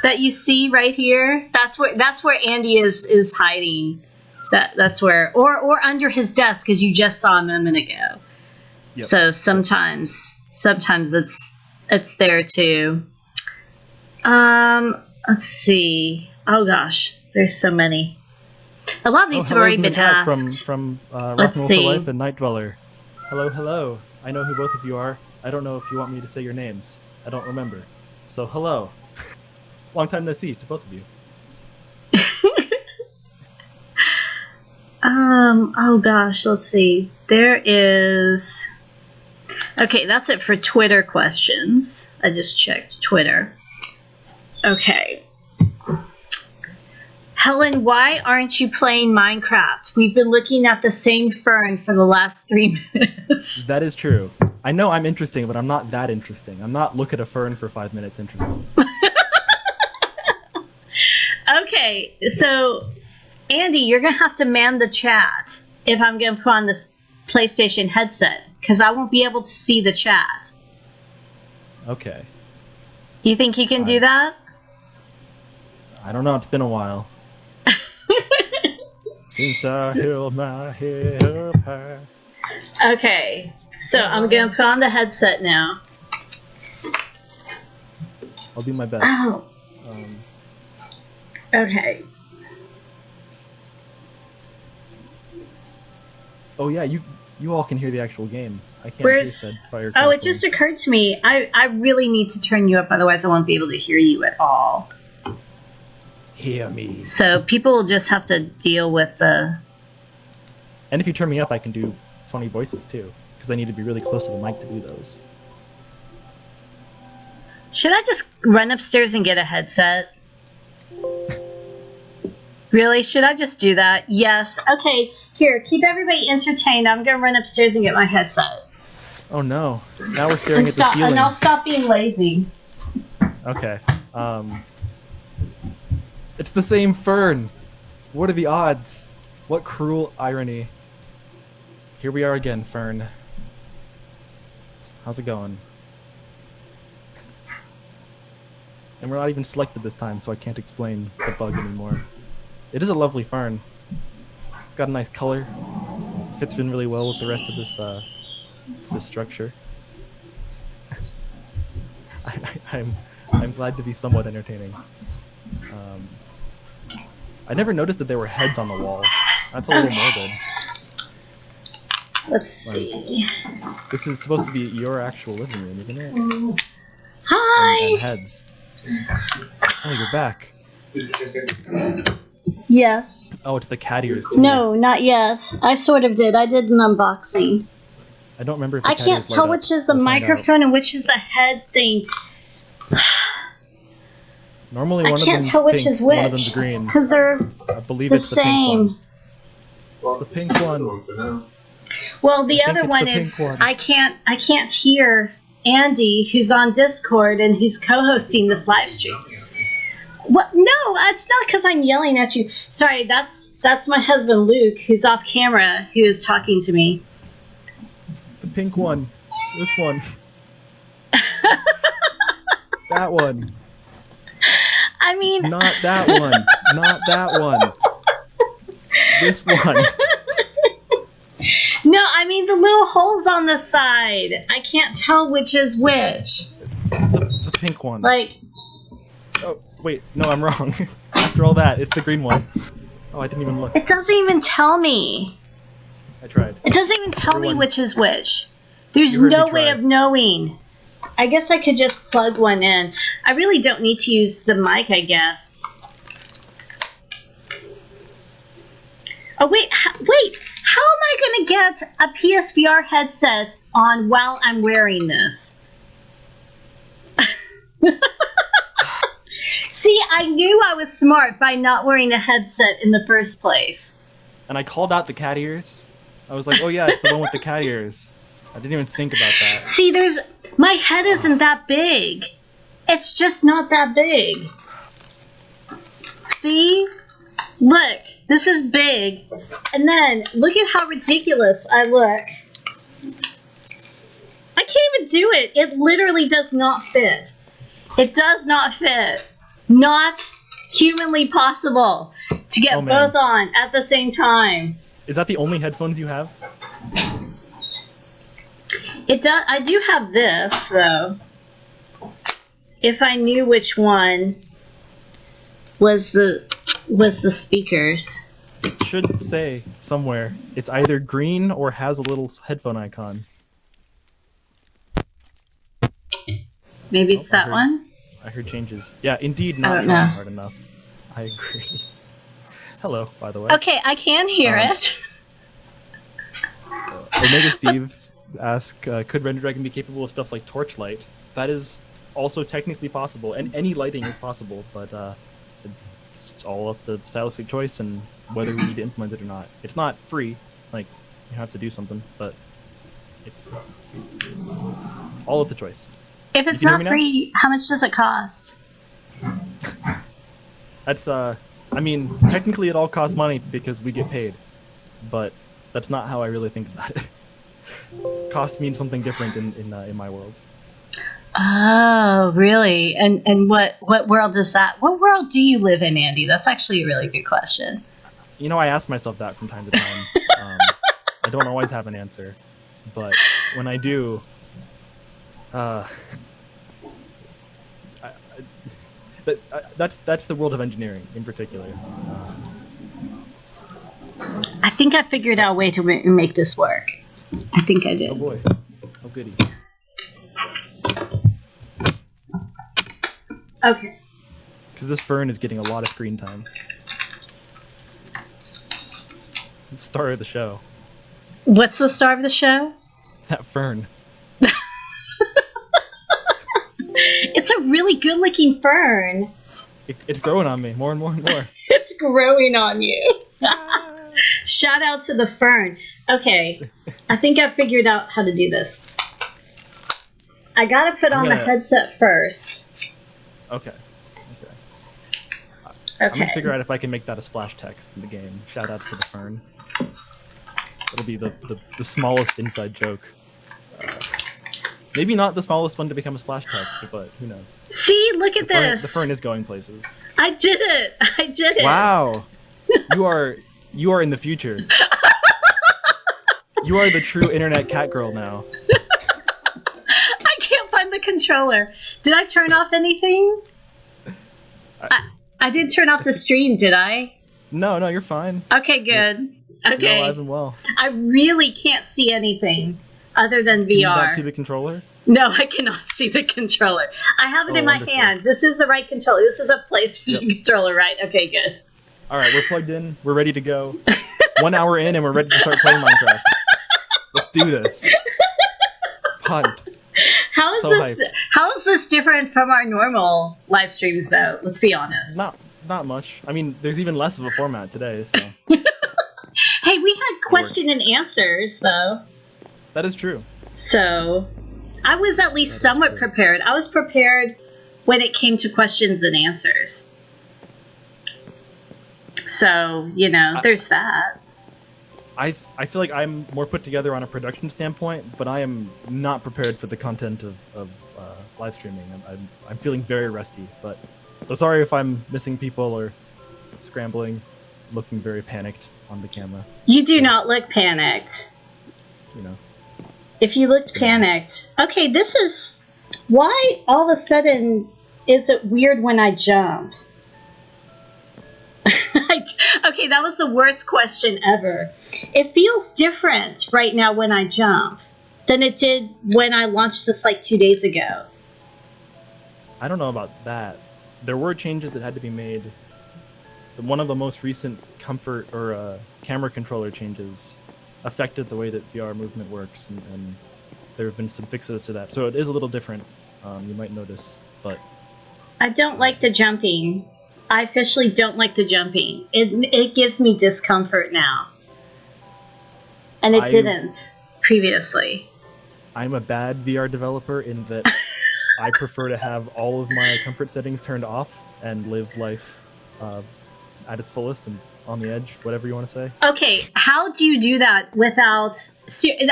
that you see right here. That's where Andy is hiding. That's where, or under his desk, because you just saw him a minute ago. Yep. So sometimes it's there too. Let's see. Oh gosh, there's so many. A lot of these have already been asked. From Rock Let's and Roll see. for Life and Night Dweller. Hello, hello. I know who both of you are. I don't know if you want me to say your names. I don't remember. So hello. Long time no see to both of you. Oh gosh, let's see. There is... Okay, that's it for Twitter questions. I just checked Twitter. Okay. Helen, why aren't you playing Minecraft? We've been looking at the same fern for the last 3 minutes. That is true. I know I'm interesting, but I'm not that interesting. I'm not look at a fern for 5 minutes interesting. Okay, so Andy, you're going to have to man the chat if I'm going to put on this PlayStation headset, because I won't be able to see the chat. Okay. You think you can do that? I don't know, it's been a while. Since I held my head up high. Okay, so I'm going to put on the headset now. I'll do my best. Oh. Okay. Oh yeah, you all can hear the actual game. I can't Where's... hear said fire. Oh, it just occurred to me. I really need to turn you up, otherwise I won't be able to hear you at all. Hear me. So people will just have to deal with the... And if you turn me up, I can do funny voices too, because I need to be really close to the mic to do those. Should I just run upstairs and get a headset? Really? Should I just do that? Yes. Okay, here, keep everybody entertained. I'm going to run upstairs and get my headset. Oh no. Now we're staring at the ceiling. And I'll stop being lazy. Okay. It's the same fern. What are the odds? What cruel irony. Here we are again, Fern. How's it going? And we're not even selected this time, so I can't explain the bug anymore. It is a lovely fern. It's got a nice color. Fits in really well with the rest of this this structure. I'm glad to be somewhat entertaining. I never noticed that there were heads on the wall. That's a little morbid. Let's see. This is supposed to be your actual living room, isn't it? Hi! And heads. Oh, you're back. Yes. Oh, it's the cat ears too. No, not yet. I sort of did. I did an unboxing. I don't remember if I can't tell which is the microphone and which is the head thing. Normally I one of can't them's tell which pink, is which. one of them's green. Because they're I believe the it's the same. pink one. The pink one. Well, the I think other it's one the is pink one. I can't hear Andy, who's on Discord and who's co-hosting this live stream. What? No, it's not because I'm yelling at you. Sorry, that's my husband Luke, who's off camera, who is talking to me. The pink one. This one. That one. I mean... Not that one. Not that one. This one. No, I mean the little holes on the side. I can't tell which is which. The pink one. Like... Oh, wait. No, I'm wrong. After all that, it's the green one. Oh, I didn't even look. It doesn't even tell me. I tried. It doesn't even tell me which is which. There's You heard no me way try. of knowing. I guess I could just plug one in. I really don't need to use the mic, I guess. Oh, wait. Wait. How am I going to get a PSVR headset on while I'm wearing this? See, I knew I was smart by not wearing a headset in the first place. And I called out the cat ears. I was like, oh yeah, it's the one with the cat ears. I didn't even think about that. See, my head isn't that big. It's just not that big. See? Look, this is big. And then, look at how ridiculous I look. I can't even do it. It literally does not fit. It does not fit. Not humanly possible to get both on at the same time. Is that the only headphones you have? It does. I do have this, though. If I knew which one was the speakers. It should say somewhere. It's either green or has a little headphone icon. Maybe it's that one? I heard changes. Yeah, indeed not trying hard enough. I agree. Hello, by the way. Okay, I can hear it. Omega Steve asked, could Render Dragon be capable of stuff like torchlight? That is also technically possible, and any lighting is possible, but it's all up to stylistic choice and whether we need to implement it or not. It's not free, like, you have to do something, but all up to choice. If it's not free, how much does it cost? That's, I mean, technically it all costs money because we get paid, but that's not how I really think about it. Cost means something different in my world. Oh, really? And what world is that? What world do you live in, Andy? That's actually a really good question. You know, I ask myself that from time to time. I don't always have an answer, but when I do, that's the world of engineering in particular. I think I figured out a way to make this work. I think I did. Oh boy. Oh goody. Okay. Because this fern is getting a lot of screen time. It's the star of the show. What's the star of the show? That fern. It's a really good-looking fern. It's growing on me more and more and more. It's growing on you. Shout out to the fern. Okay, I think I figured out how to do this. I gotta put on the headset first. Okay. I'm gonna figure out if I can make that a splash text in the game. Shout outs to the fern. It'll be the smallest inside joke. Maybe not the smallest one to become a splash text, but who knows? See, look at this. The fern is going places. I did it. I did it. Wow. You are in the future. You are the true internet cat girl now. I can't find the controller. Did I turn off anything? I did turn off the stream, did I? No, you're fine. Okay, good. Okay. You're alive and well. I really can't see anything other than VR. Can you not see the controller? No, I cannot see the controller. I have it in my hand. This is the right controller. This is a PlayStation controller, right? Okay, good. All right, we're plugged in. We're ready to go. 1 hour in, and we're ready to start playing Minecraft. Let's do this. Punt. How is this different from our normal live streams, though? Let's be honest. Not much. I mean, there's even less of a format today, so. Hey, we had question and answers, though. That is true. So, I was at least somewhat prepared. I was prepared when it came to questions and answers. So, there's that. I feel like I'm more put together on a production standpoint, but I am not prepared for the content of live streaming. I'm feeling very rusty, but so sorry if I'm missing people or scrambling, looking very panicked on the camera. You do not look panicked. If you looked panicked. Okay, this is... Why all of a sudden is it weird when I jump? Okay, that was the worst question ever. It feels different right now when I jump than it did when I launched this like 2 days ago. I don't know about that. There were changes that had to be made. One of the most recent comfort or camera controller changes affected the way that VR movement works, and there have been some fixes to that. So it is a little different, you might notice. But I don't like the jumping. I officially don't like the jumping. It gives me discomfort now. And it didn't previously. I'm a bad VR developer in that I prefer to have all of my comfort settings turned off and live life at its fullest and on the edge, whatever you want to say. Okay, how do you do that without...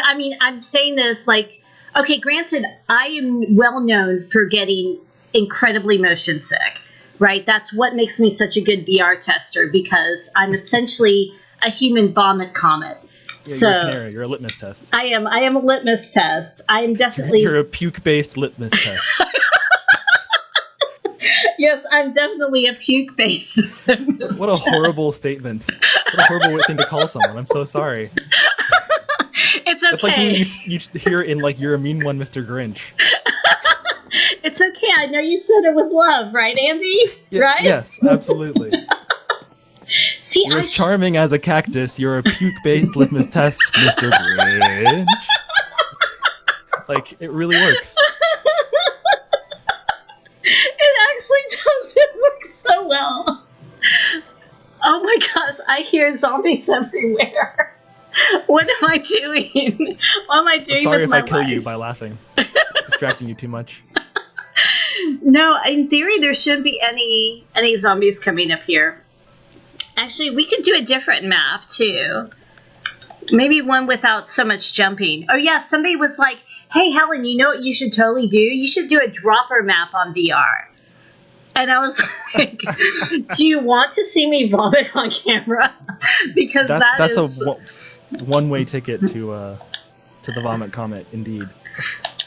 I mean, I'm saying this like... Okay, granted, I am well known for getting incredibly motion sick. Right? That's what makes me such a good VR tester, because I'm essentially a human vomit comet. Yeah, you're a canary. You're a litmus test. I am a litmus test. I am definitely... You're a puke-based litmus test. Yes, I'm definitely a puke-based litmus What a horrible statement. What a horrible thing to call someone. I'm so sorry. It's okay. It's like something you hear in, like, You're a Mean One, Mr. Grinch. It's okay. I know you said it with love, right, Andy? Yeah, right? Yes, absolutely. See, You're as charming as a cactus. You're a puke-based litmus test, Mr. Grinch. Like, it really works. It actually doesn't work so well. Oh my gosh, I hear zombies everywhere. What am I doing? What am I doing I'm sorry with if my I kill life? you by laughing. Distracting you too much. No, in theory, there shouldn't be any zombies coming up here. Actually, we could do a different map, too. Maybe one without so much jumping. Oh, yeah, somebody was like, hey, Helen, you know what you should totally do? You should do a dropper map on VR. And I was like, do you want to see me vomit on camera? Because that's is... a one-way ticket to the vomit comet, indeed.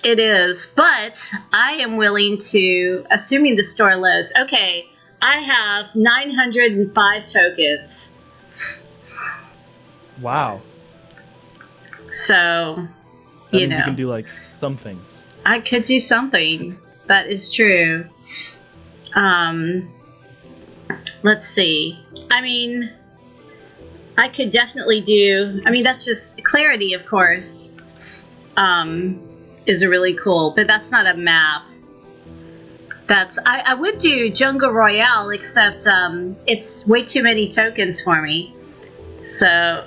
It is, but I am willing to, assuming the store loads. Okay, I have 905 tokens. Wow. So, that means you can do, like, some things. I could do something. That is true. Let's see. I mean, I could definitely do... I mean, that's just... Clarity, of course, is really cool, but that's not a map. That's... I would do Jungle Royale, except it's way too many tokens for me. So...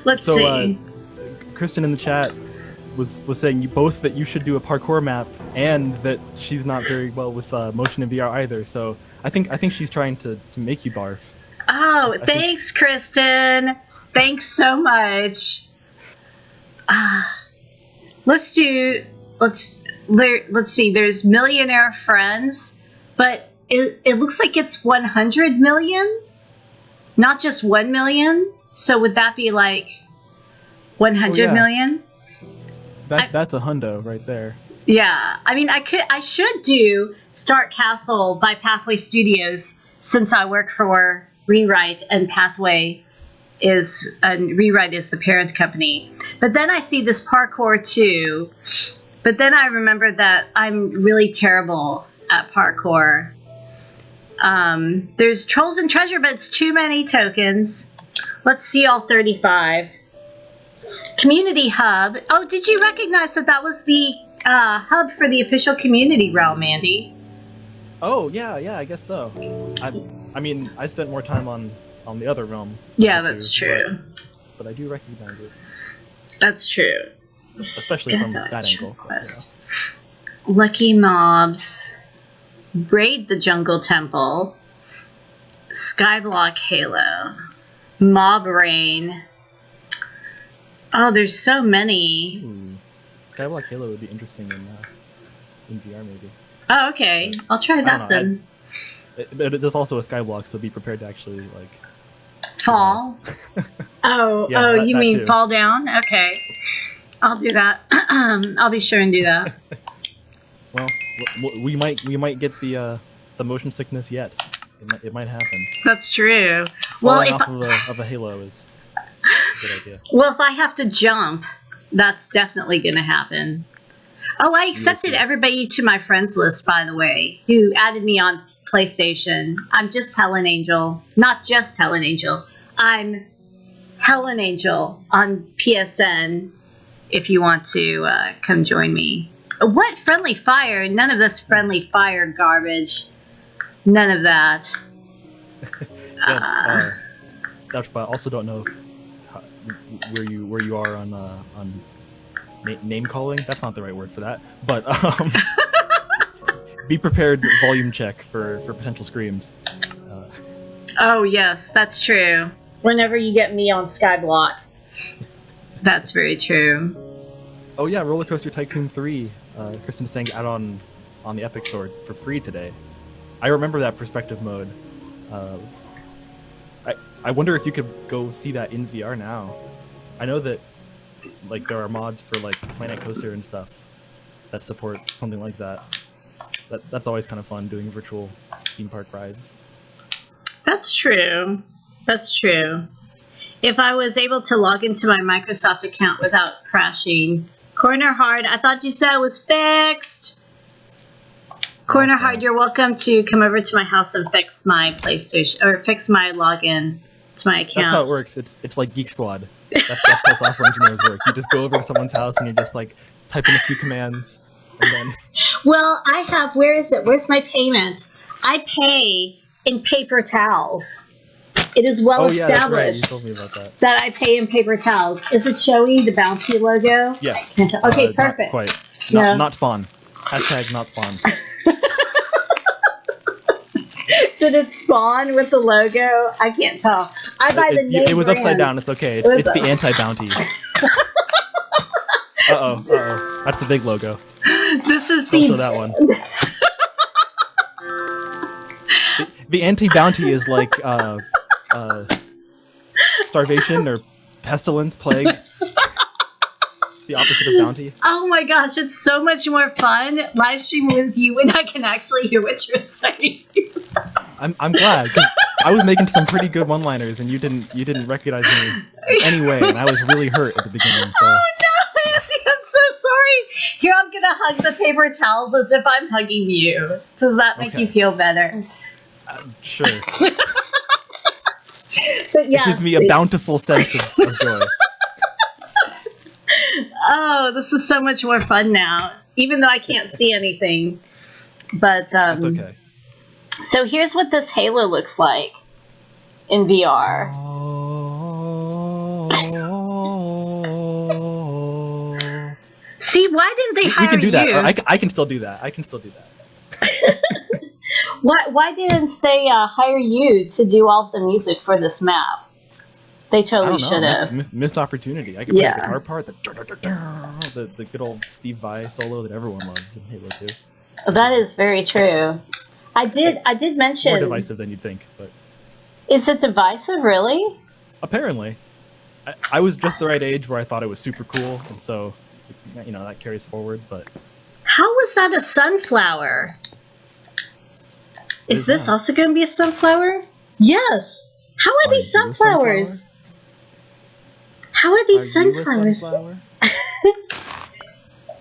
Let's see. Kristen in the chat was saying both that you should do a parkour map and that she's not very well with motion in VR either. So I think she's trying to make you barf. Oh, thanks, Kristen. Thanks so much. Let's see. There's Millionaire Friends, but it looks like it's 100 million, not just 1 million. So would that be like 100 million? That's a hundo right there. Yeah, I mean, I should do Start Castle by Pathway Studios since I work for Rewrite and Pathway Rewrite is the parent company. But then I see this parkour too. But then I remember that I'm really terrible at parkour. There's Trolls and Treasure, but it's too many tokens. Let's see all 35. Community Hub. Oh, did you recognize that was the hub for the official community realm, Andy? Oh, yeah, I guess so. I mean, I spent more time on the other realm. Yeah, that's true. But I do recognize it. That's true. Especially from that angle. Lucky Mobs. Raid the Jungle Temple. Skyblock Halo. Mob Rain. Oh, there's so many. Skyblock Halo would be interesting in VR, maybe. Oh, okay. I'll try that then. But there's also a skyblock, so be prepared to actually, like... Fall? You mean too. Fall down? Okay. I'll do that. I'll be sure and do that. Well, we might get the motion sickness yet. It might happen. That's true. Falling off of a Halo is a good idea. Well, if I have to jump, that's definitely going to happen. Oh, I accepted everybody to my friends list, by the way, who added me on PlayStation. I'm just Helen Angel. Not just Helen Angel. I'm Helen Angel on PSN if you want to come join me. What? Friendly Fire? None of this Friendly Fire garbage. None of that. But I also don't know where you are on name calling. That's not the right word for that. But be prepared. Volume check for potential screams. Oh yes, that's true. Whenever you get me on Skyblock, that's very true. Oh yeah, Roller Coaster Tycoon 3. Kristen's saying out on the Epic Store for free today. I remember that perspective mode. I wonder if you could go see that in VR now. I know that like there are mods for like Planet Coaster and stuff that support something like that. That's always kind of fun doing virtual theme park rides. That's true. That's true. If I was able to log into my Microsoft account without crashing, Corner Hard, I thought you said it was fixed. Corner Okay. Hard, you're welcome to come over to my house and fix my PlayStation, or fix my login to my account. That's how it works. It's like Geek Squad. That's how software engineers work. You just go over to someone's house and you just like type in a few commands, and then. Well, I have. Where is it? Where's my payment? I pay in paper towels. It is well established. That's right. You told me about that. That I pay in paper towels. Is it showy, the Bounty logo? Yes. Okay, perfect. Not quite. No. Not spawn. Hashtag not spawn. Did it spawn with the logo? I can't tell. I buy the name It was brand. upside down. It's okay. It's the anti-bounty. Uh-oh. That's the big logo. This is Don't show that one. The anti-bounty is like starvation or pestilence, plague. The opposite of bounty. Oh my gosh, it's so much more fun live streaming with you when I can actually hear what you're saying. I'm glad, because I was making some pretty good one-liners and you didn't recognize me in any way, and I was really hurt at the beginning. So. Oh no, Andy, I'm so sorry. Here, I'm gonna hug the paper towels as if I'm hugging you. Does that make you feel better? Sure. But yeah, it gives me a bountiful sense of joy. Oh, this is so much more fun now, even though I can't see anything. But That's okay. So here's what this Halo looks like in VR. See, why didn't they hire you? We can do that. I can still do that. I can still do that. Why didn't they hire you to do all of the music for this map? They totally should have. Missed opportunity. I could play the guitar part, the good old Steve Vai solo that everyone loves in Halo 2. That is very true. I did mention more divisive than you'd think, but is it divisive, really? Apparently, I was just the right age where I thought it was super cool, and so that carries forward. But how was that a sunflower? Is this also going to be a sunflower? Yes. How are these sunflowers? How are these sunflowers?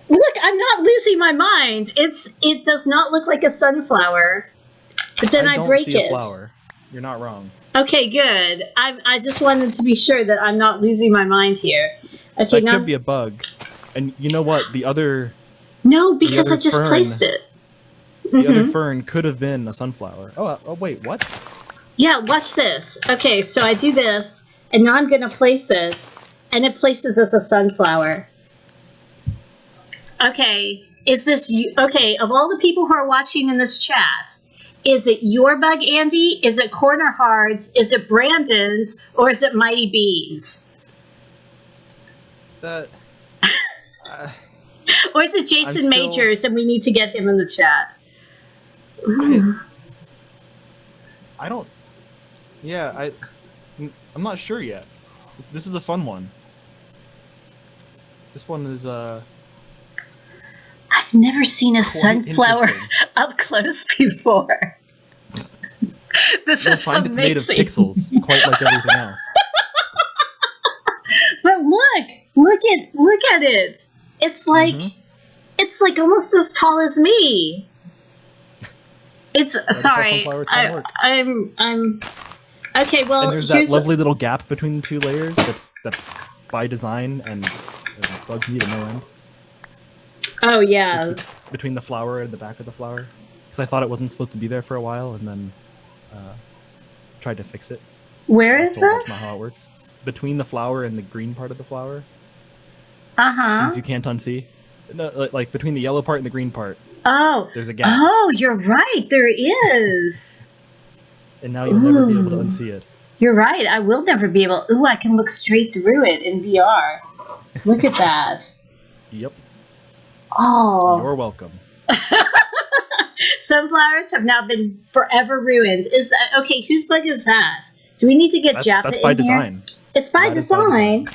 Look, I'm not losing my mind. It does not look like a sunflower. But then I break it. I don't see a flower. You're not wrong. Okay, good. I just wanted to be sure that I'm not losing my mind here. Okay, that could be a bug. And you know what? The other... No, because I just placed it. The other fern could have been a sunflower. Oh, wait, what? Yeah, watch this. Okay, so I do this, and now I'm going to place it, and it places as a sunflower. Okay, is this... Okay, of all the people who are watching in this chat, is it your bug, Andy? Is it Corner Hard's? Is it Brandon's? Or is it Mighty Beans? That... Or is it Jason Majors, and we need to get him in the chat? I don't... Yeah, I'm not sure yet. This is a fun one. This one is, I've never seen a sunflower up close before. This You'll is find amazing. it's made of pixels, quite like everything else. But look at it. It's like it's like almost as tall as me. It's sorry. I'm okay. Well, and there's that lovely little gap between the two layers. That's by design, and bugs me to no end. Oh yeah. Between the flower and the back of the flower, because I thought it wasn't supposed to be there for a while, and then tried to fix it. Where is this? That's not how it works. Between the flower and the green part of the flower. Things you can't unsee. No, like between the yellow part and the green part. Oh. There's a gap. Oh, you're right. There is. And now you'll never be able to unsee it. You're right. I will never be able... Ooh, I can look straight through it in VR. Look at that. Yep. Oh. You're welcome. Sunflowers have now been forever ruined. Is that... Okay, whose bug is that? Do we need to get Jappa in here? That's by design. It's by design?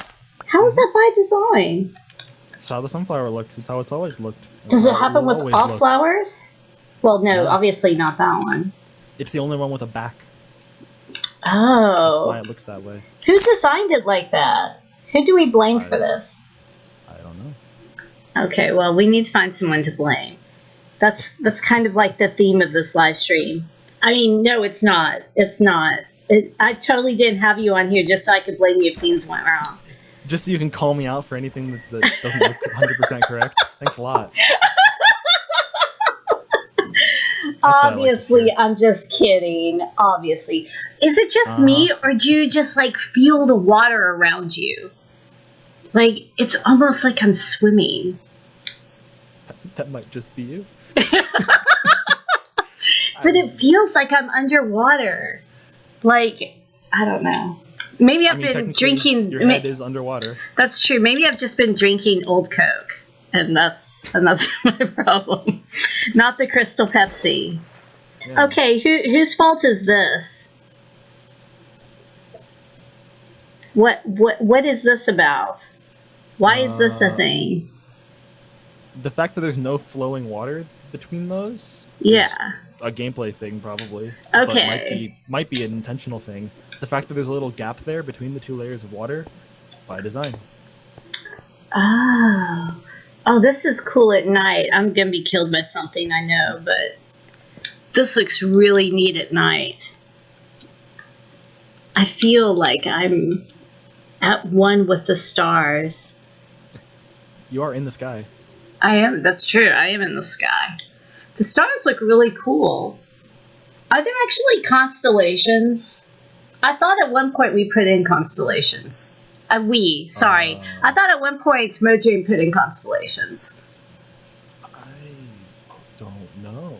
How is that by design? It's how the sunflower looks. It's how it's always looked. Does it happen with all flowers? Well, no, obviously not that one. It's the only one with a back. Oh. That's why it looks that way. Who designed it like that? Who do we blame for this? I don't know. Okay, well, we need to find someone to blame. That's kind of like the theme of this live stream. I mean, no, it's not. It's not. I totally didn't have you on here just so I could blame you if things went wrong. Just so you can call me out for anything that doesn't look 100% correct. Thanks a lot. Obviously, I'm just kidding. Obviously. Is it just me, or do you just, like, feel the water around you? Like, it's almost like I'm swimming. That might just be you. But it feels like I'm underwater. Like, I don't know. Maybe I've been drinking. Your head is underwater. That's true. Maybe I've just been drinking old Coke, and that's my problem. Not the Crystal Pepsi. Yeah. Okay, whose fault is this? What is this about? Why is this a thing? The fact that there's no flowing water between those. Yeah. A gameplay thing, probably. Okay. But might be an intentional thing. The fact that there's a little gap there between the two layers of water, by design. Oh, this is cool at night. I'm gonna be killed by something, I know, but this looks really neat at night. I feel like I'm at one with the stars. You are in the sky. I am. That's true. I am in the sky. The stars look really cool. Are there actually constellations? I thought at one point we put in constellations. I thought at one point Mojang put in constellations. I don't know.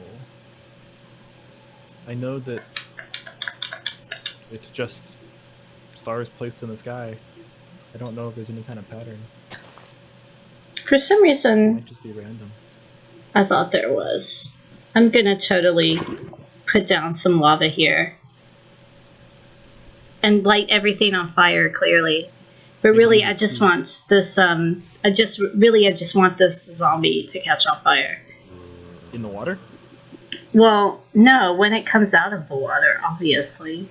I know that it's just stars placed in the sky. I don't know if there's any kind of pattern. For some reason, it might just be random. I thought there was. I'm gonna totally put down some lava here and light everything on fire clearly. But really, I just want this. I just want this zombie to catch on fire. In the water? Well, no. When it comes out of the water, obviously.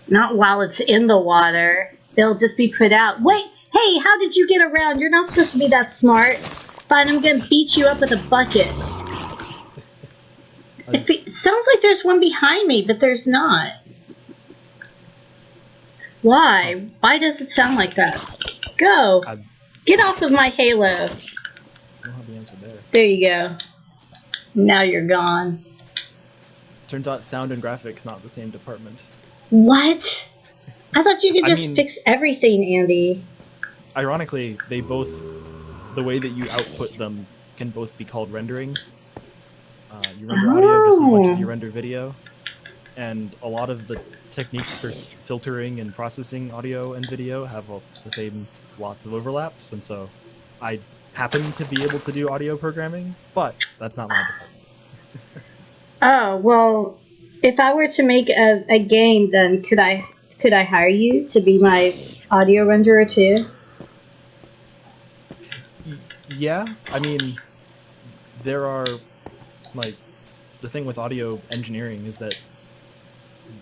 Not while it's in the water. It'll just be put out. Wait. Hey, how did you get around? You're not supposed to be that smart. Fine, I'm gonna beat you up with a bucket. It sounds like there's one behind me, but there's not. Why? Why does it sound like that? Go! Get off of my halo. I don't have the answer there. There you go. Now you're gone. Turns out sound and graphics not the same department. What? I thought you could just fix everything, Andy. Ironically, they both, the way that you output them can both be called rendering. You render audio just as much as you render video. And a lot of the techniques for filtering and processing audio and video have the same lots of overlaps. And so I happen to be able to do audio programming, but that's not my department. Oh, well, if I were to make a game, then could I hire you to be my audio renderer too? Yeah, I mean, there are, like, the thing with audio engineering is that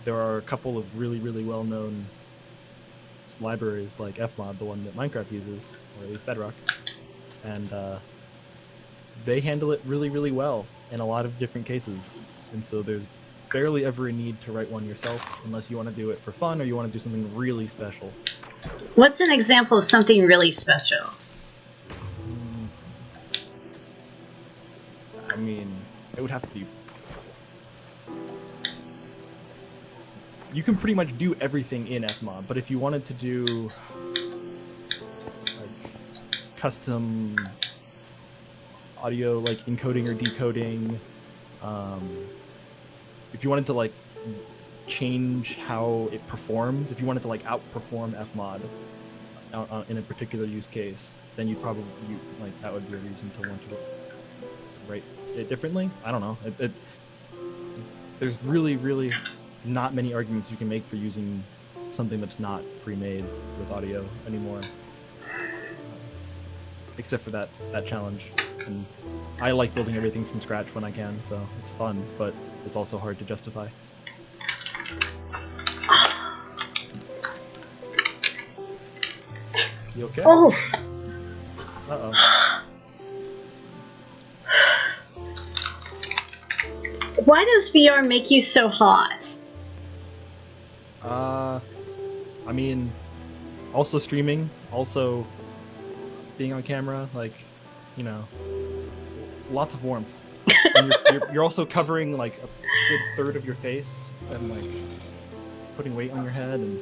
there are a couple of really, really well-known libraries like Fmod, the one that Minecraft uses, or at least Bedrock, and they handle it really, really well in a lot of different cases. And so there's barely ever a need to write one yourself unless you want to do it for fun or you want to do something really special. What's an example of something really special? I mean, it would have to be... You can pretty much do everything in Fmod, but if you wanted to do like custom audio, like encoding or decoding, if you wanted to like change how it performs, if you wanted to like outperform Fmod in a particular use case, then you'd probably like that would be a reason to want to write it differently. I don't know. There's really, really not many arguments you can make for using something that's not pre-made with audio anymore, except for that challenge. And I like building everything from scratch when I can, so it's fun, but it's also hard to justify. You okay? Oh. Uh-oh. Why does VR make you so hot? I mean, also streaming, also being on camera, like, you know, lots of warmth. And you're also covering like a good third of your face and like putting weight on your head, and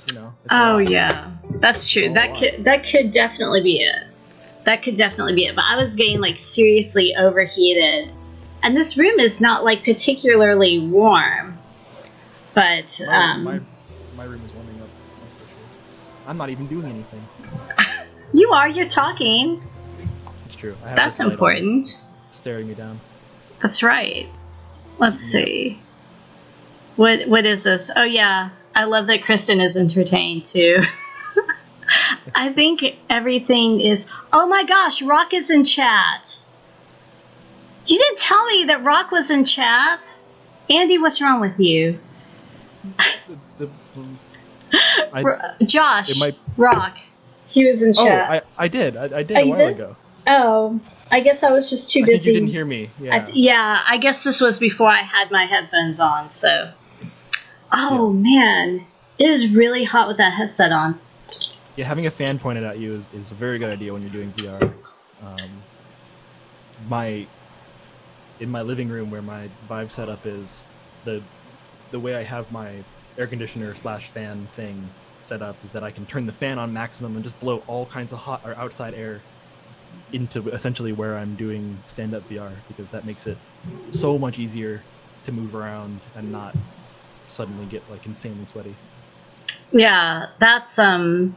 you know. Oh yeah, that's true. That could definitely be it. That could definitely be it. But I was getting like seriously overheated, and this room is not like particularly warm. But my room is warming up. That's for sure. I'm not even doing anything. You are. You're talking. It's true. I have That's this light important. on, staring me down. That's right. Let's see. What is this? Oh yeah, I love that Kristen is entertained too. I think everything is. Oh my gosh, Rock is in chat. You didn't tell me that Rock was in chat. Andy, what's wrong with you? Josh, Rock, he was in chat. Oh, I did a while ago. Oh, I guess I was just too busy. I think you didn't hear me. Yeah. I guess this was before I had my headphones on. So, man, it is really hot with that headset on. Yeah, having a fan pointed at you is a very good idea when you're doing VR. In my living room where my Vive setup is, the way I have my air conditioner / fan thing set up is that I can turn the fan on maximum and just blow all kinds of hot or outside air into essentially where I'm doing stand-up VR, because that makes it so much easier to move around and not suddenly get like insanely sweaty. Yeah, that's I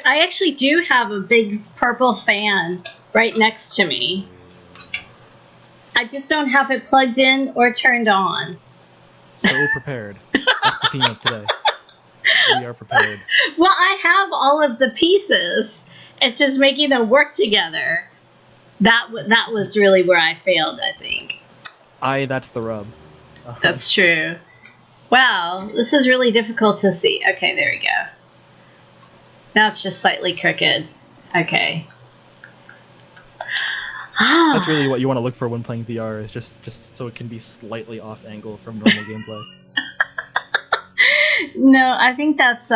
actually do have a big purple fan right next to me. I just don't have it plugged in or turned on. So prepared. That's the theme of today. We are prepared. Well, I have all of the pieces. It's just making them work together. That was really where I failed, I think. That's the rub. That's true. Wow, this is really difficult to see. Okay, there we go. Now it's just slightly crooked. Okay. That's really what you want to look for when playing VR, is just so it can be slightly off angle from normal gameplay. No, I think that's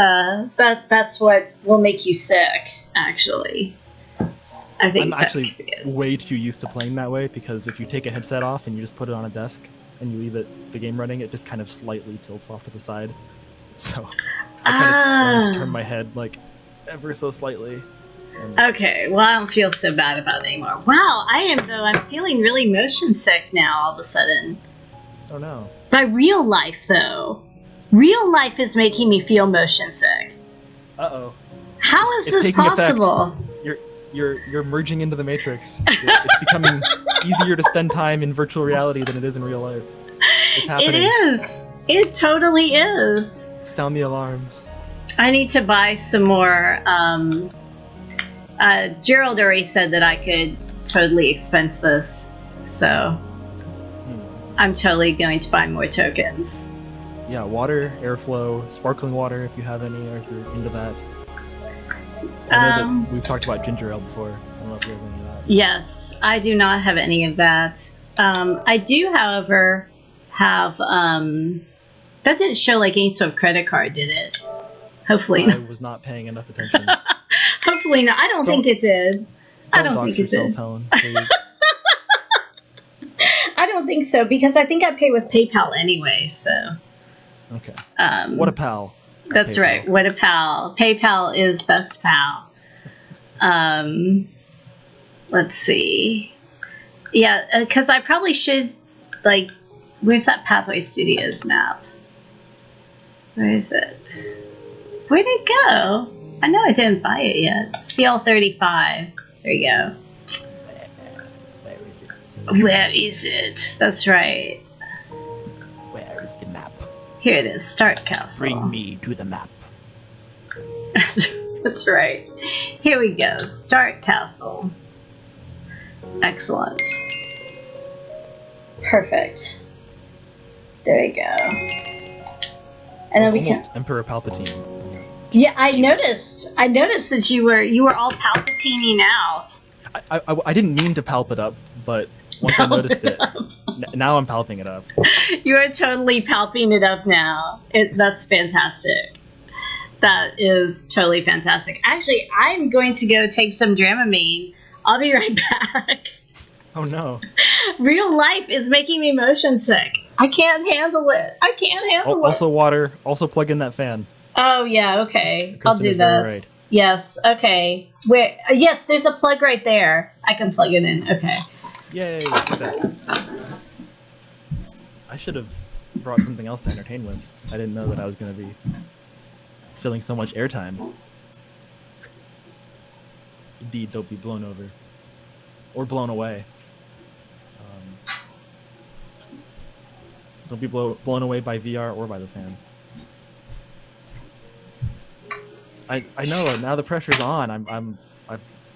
what will make you sick, actually. I think I'm actually way too used to playing that way, because if you take a headset off and you just put it on a desk and you leave the game running, it just kind of slightly tilts off to the side. So I kind of turn my head like ever so slightly. Okay, well, I don't feel so bad about it anymore. Wow, I'm feeling really motion sick now all of a sudden. Oh no. By real life, though. Real life is making me feel motion sick. Uh-oh. How is this possible? You're merging into the Matrix. It's becoming easier to spend time in virtual reality than it is in real life. It's happening. It is. It totally is. Sound the alarms. I need to buy some more. Gerald already said that I could totally expense this, so I'm totally going to buy more tokens. Yeah, water, airflow, sparkling water if you have any, or if you're into that. I know that we've talked about ginger ale before. I don't know if you have any of that. Yes, I do not have any of that. I do, however, have... that didn't show like any sort of credit card, did it? Hopefully not. I was not paying enough attention. Hopefully not. I don't think it did. I don't think it did. Helen, please. I don't think so, because I think I pay with PayPal anyway, so... Okay. What a pal. That's PayPal. Right. What a pal. PayPal is best pal. Let's see. Yeah, because I probably should, like, where's that Pathway Studios map? Where is it? Where'd it go? I know I didn't buy it yet. CL35. There you go. Where is it? Where is it? That's right. Where is the map? Here it is. Start castle. Bring me to the map. That's right. Here we go. Start castle. Excellent. Perfect. There we go. And then we can. Emperor Palpatine. Yeah, I noticed. I noticed that you were all Palpatining out. I didn't mean to palp it up, but once I noticed it. Now I'm palping it up. You are totally palping it up now. That's fantastic. That is totally fantastic. Actually, I'm going to go take some Dramamine. I'll be right back. Oh no. Real life is making me motion sick. I can't handle it. I can't handle it. Also water. Also plug in that fan. Oh, yeah, okay. Kristen I'll do that. right. Yes, okay. Yes, there's a plug right there. I can plug it in. Okay. Yay, success. I should have brought something else to entertain with. I didn't know that I was going to be filling so much airtime. Indeed, don't be blown over. Or blown away. Don't be blown away by VR or by the fan. I know, now the pressure's on. I'm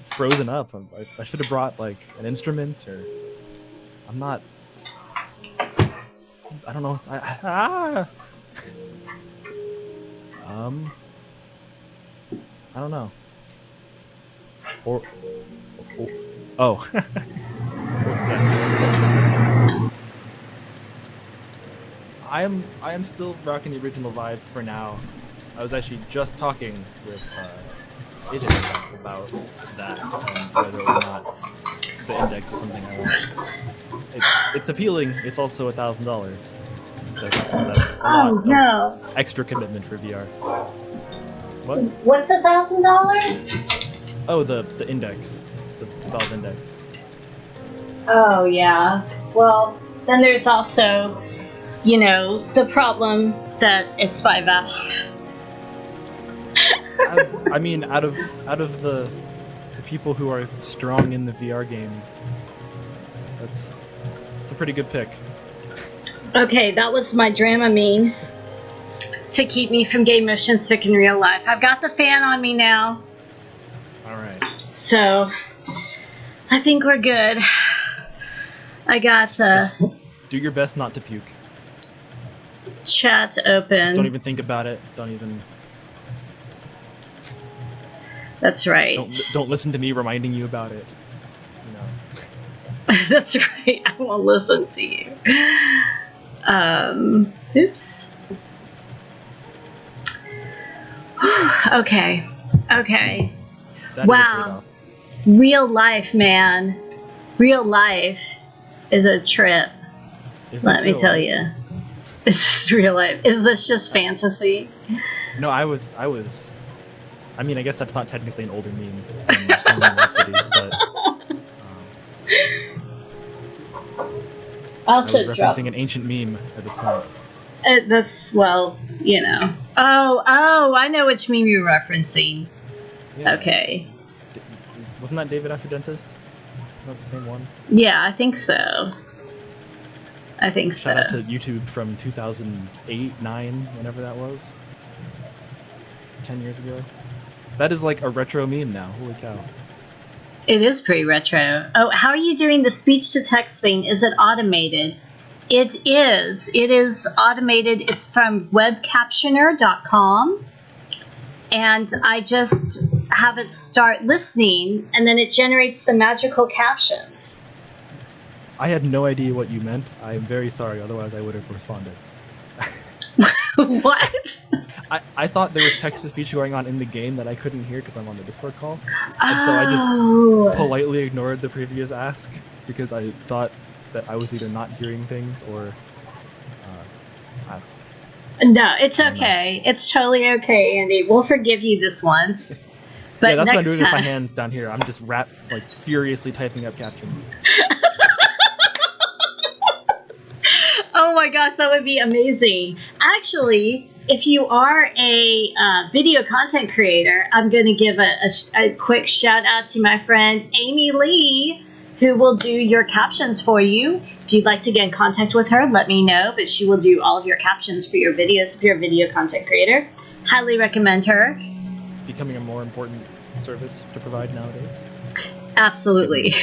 frozen up. I should have brought like an instrument, or I'm not. I don't know. I don't know. Oh. I am still rocking the original vibe for now. I was actually just talking with Aiden about that and whether or not the index is something I want. It's appealing. It's also $1,000. That's a lot of extra commitment for VR. What? What's $1,000? Oh, the index, the Valve index. Oh yeah. Well, then there's also, the problem that it's by Valve. I mean, out of the people who are strong in the VR game, it's a pretty good pick. Okay, that was my Dramamine to keep me from getting motion sick in real life. I've got the fan on me now. All right. So, I think we're good. I got just do your best not to puke. Chat open. Just don't even think about it. Don't even. That's right. Don't listen to me reminding you about it. That's right. I won't listen to you. Oops. Okay. Wow. Real life, man. Real life is a trip. Let me tell you. This is real life. Is this just fantasy? No, I mean, I guess that's not technically an older meme than Rhapsody, but I was referencing an ancient meme at this point. That's, well, Oh, I know which meme you're referencing. Yeah. Okay. Wasn't that David After Dentist? Is that the same one? Yeah, I think so. Shout out to YouTube from 2008, 9, whenever that was. 10 years ago. That is like a retro meme now. Holy cow. It is pretty retro. Oh, how are you doing the speech-to-text thing? Is it automated? It is. It is automated. It's from webcaptioner.com. And I just have it start listening, and then it generates the magical captions. I had no idea what you meant. I am very sorry. Otherwise, I would have responded. What? I thought there was text-to-speech going on in the game that I couldn't hear because I'm on the Discord call. And so I just politely ignored the previous ask because I thought that I was either not hearing things or... No, it's okay. It's totally okay, Andy. We'll forgive you this once. But yeah, that's next what I'm doing time... with my hands down here. I'm just furiously typing up captions. Oh my gosh, that would be amazing. Actually, if you are a video content creator, I'm going to give a quick shout out to my friend Amy Lee, who will do your captions for you. If you'd like to get in contact with her, let me know, but she will do all of your captions for your videos if you're a video content creator. Highly recommend her. Becoming a more important service to provide nowadays. Absolutely.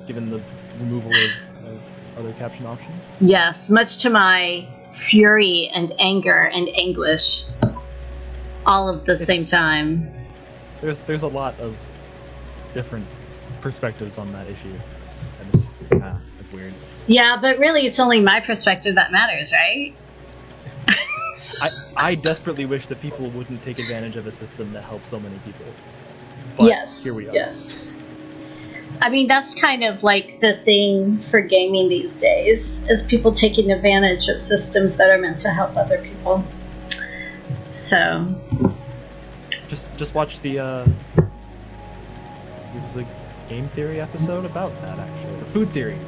Given the removal of other caption options? Yes, much to my fury and anger and anguish, all at the same time. There's a lot of different perspectives on that issue, and it's weird. Yeah, but really, it's only my perspective that matters, right? I desperately wish that people wouldn't take advantage of a system that helps so many people. But Yes. Here we are. Yes. I mean, that's kind of like the thing for gaming these days, is people taking advantage of systems that are meant to help other people. So. Just watch the there's a game theory episode about that, actually. The food theory.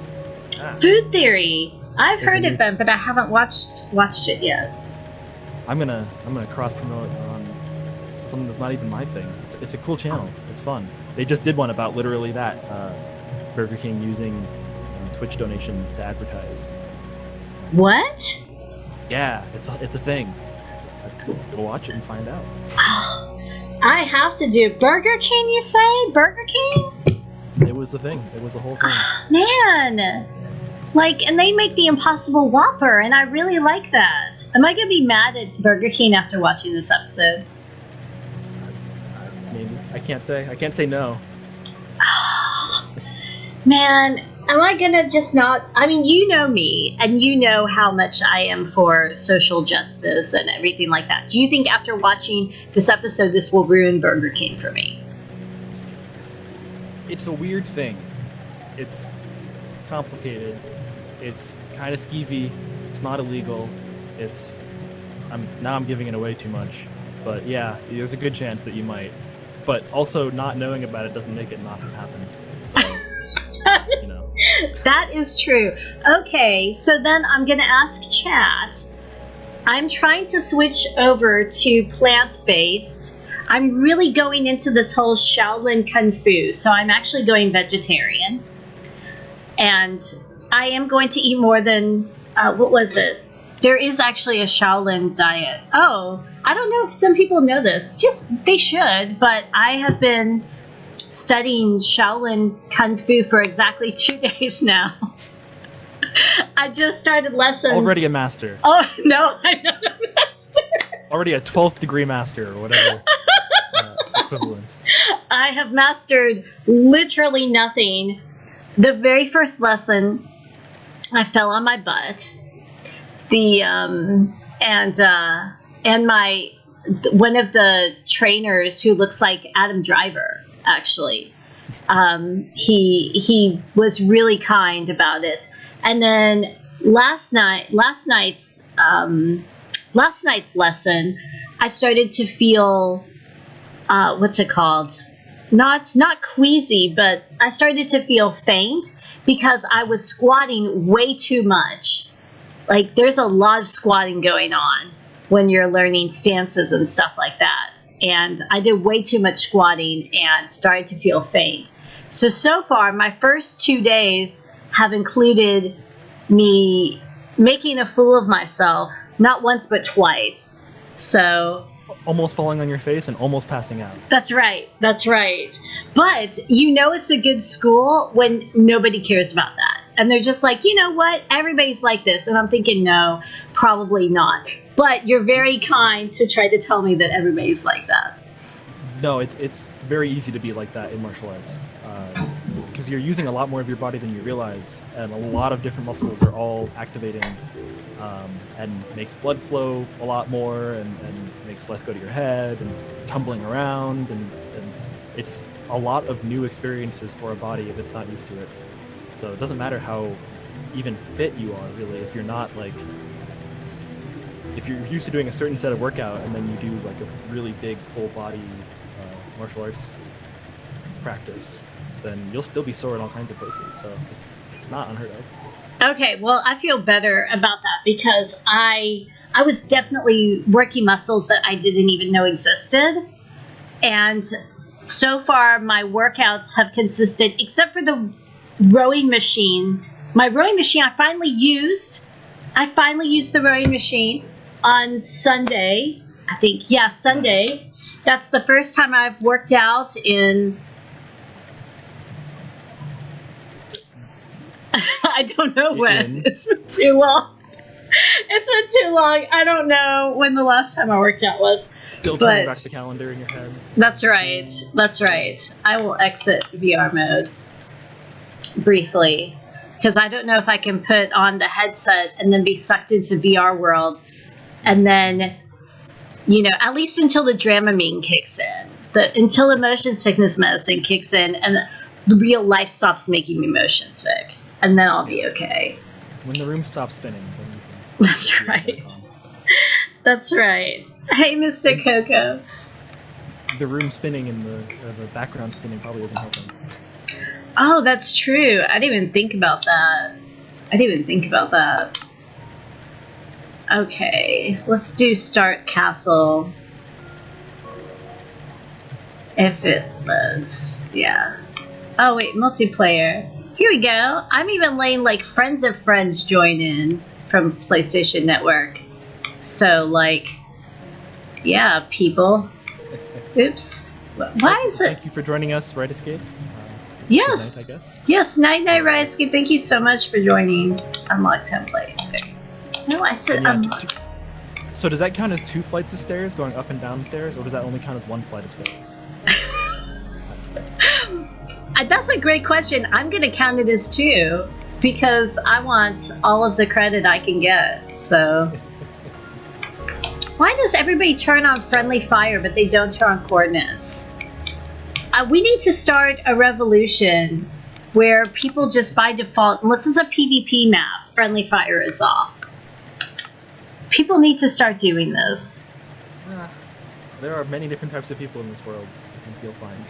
Food theory. I've There's heard of them, but I haven't watched it yet. I'm gonna cross promote on something that's not even my thing. It's a cool channel. It's fun. They just did one about literally that. Burger King using Twitch donations to advertise. What? Yeah, it's a thing. Go watch it and find out. I have to do Burger King. You say Burger King? It was a thing. It was a whole thing. Man. Like, and they make the Impossible Whopper, and I really like that. Am I gonna be mad at Burger King after watching this episode? Maybe. I can't say. I can't say no. Man, am I gonna just not? I mean, you know me, and you know how much I am for social justice and everything like that. Do you think after watching this episode, this will ruin Burger King for me? It's a weird thing. It's complicated. It's kind of skeevy. It's not illegal. I'm giving it away too much. But yeah, there's a good chance that you might. But also, not knowing about it doesn't make it not have happened. So, you know. That is true. Okay, so then I'm going to ask chat. I'm trying to switch over to plant-based. I'm really going into this whole Shaolin Kung Fu, so I'm actually going vegetarian. And I am going to eat more than, what was it? There is actually a Shaolin diet. Oh, I don't know if some people know this. They should, but I have been studying Shaolin Kung Fu for exactly 2 days now. I just started lessons. Already a master. Oh, no, I'm not a master. Already a 12th degree master or whatever equivalent. I have mastered literally nothing. The very first lesson, I fell on my butt. And my one of the trainers, who looks like Adam Driver, actually, he was really kind about it. And then last night's lesson, I started to feel what's it called? Not queasy, but I started to feel faint because I was squatting way too much. Like, there's a lot of squatting going on when you're learning stances and stuff like that. And I did way too much squatting and started to feel faint. So far, my first 2 days have included me making a fool of myself, not once but twice. So... almost falling on your face and almost passing out. That's right. But you know it's a good school when nobody cares about that. And they're just like, you know what? Everybody's like this. And I'm thinking, no, probably not. But you're very kind to try to tell me that everybody's like that. No, it's very easy to be like that in martial arts. Because you're using a lot more of your body than you realize. And a lot of different muscles are all activating. And makes blood flow a lot more and makes less go to your head and tumbling around. And it's a lot of new experiences for a body if it's not used to it. So it doesn't matter how even fit you are, really, if you're not like... if you're used to doing a certain set of workout and then you do like a really big full body martial arts practice, then you'll still be sore in all kinds of places. So it's not unheard of. Okay, well, I feel better about that because I was definitely working muscles that I didn't even know existed. And so far, my workouts have consisted, except for the rowing machine. My rowing machine, I finally used the rowing machine on Sunday. I think, yeah, Sunday. That's the first time I've worked out in... I don't know when. It's been too long. I don't know when the last time I worked out was. Still turning back the calendar in your head. That's right. I will exit VR mode. briefly, because I don't know if I can put on the headset and then be sucked into VR world, and then, at least until the Dramamine kicks in, until the motion sickness medicine kicks in, and the real life stops making me motion sick, and then I'll be okay. When the room stops spinning, then you can. That's right. That's right. Hey, Mr. Coco. The room spinning and the background spinning probably isn't helping. Oh, that's true. I didn't even think about that. Okay, let's do start castle. If it loads, yeah. Oh wait, multiplayer. Here we go. I'm even letting like friends of friends join in from PlayStation Network. So like, yeah, people. Oops. Why is it? Thank you for joining us, Right Escape. Yes. Night, I guess. Yes, Night Right Escape. Thank you so much for joining. Unlock template. Okay. No, I said So does that count as 2 flights of stairs going up and down stairs, or does that only count as 1 flight of stairs? That's a great question. I'm going to count it as 2 because I want all of the credit I can get. So why does everybody turn on friendly fire but they don't turn on coordinates? We need to start a revolution where people just by default, unless it's a PvP map, friendly fire is off. People need to start doing this. There are many different types of people in this world, I think you'll find.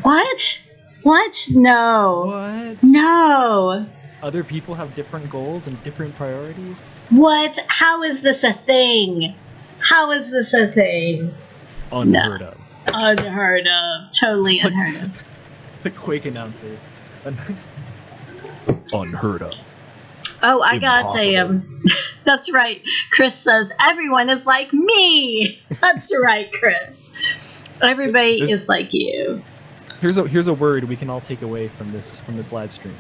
What? What? No. What? No. Other people have different goals and different priorities? What? How is this a thing? How is this a thing? Unheard of. Unheard of. Totally unheard of. The Quake announcer. Unheard of. Oh, I gotta say, that's right. Chris says, everyone is like me. That's right, Chris. Everybody is like you. Here's a word we can all take away from this live stream.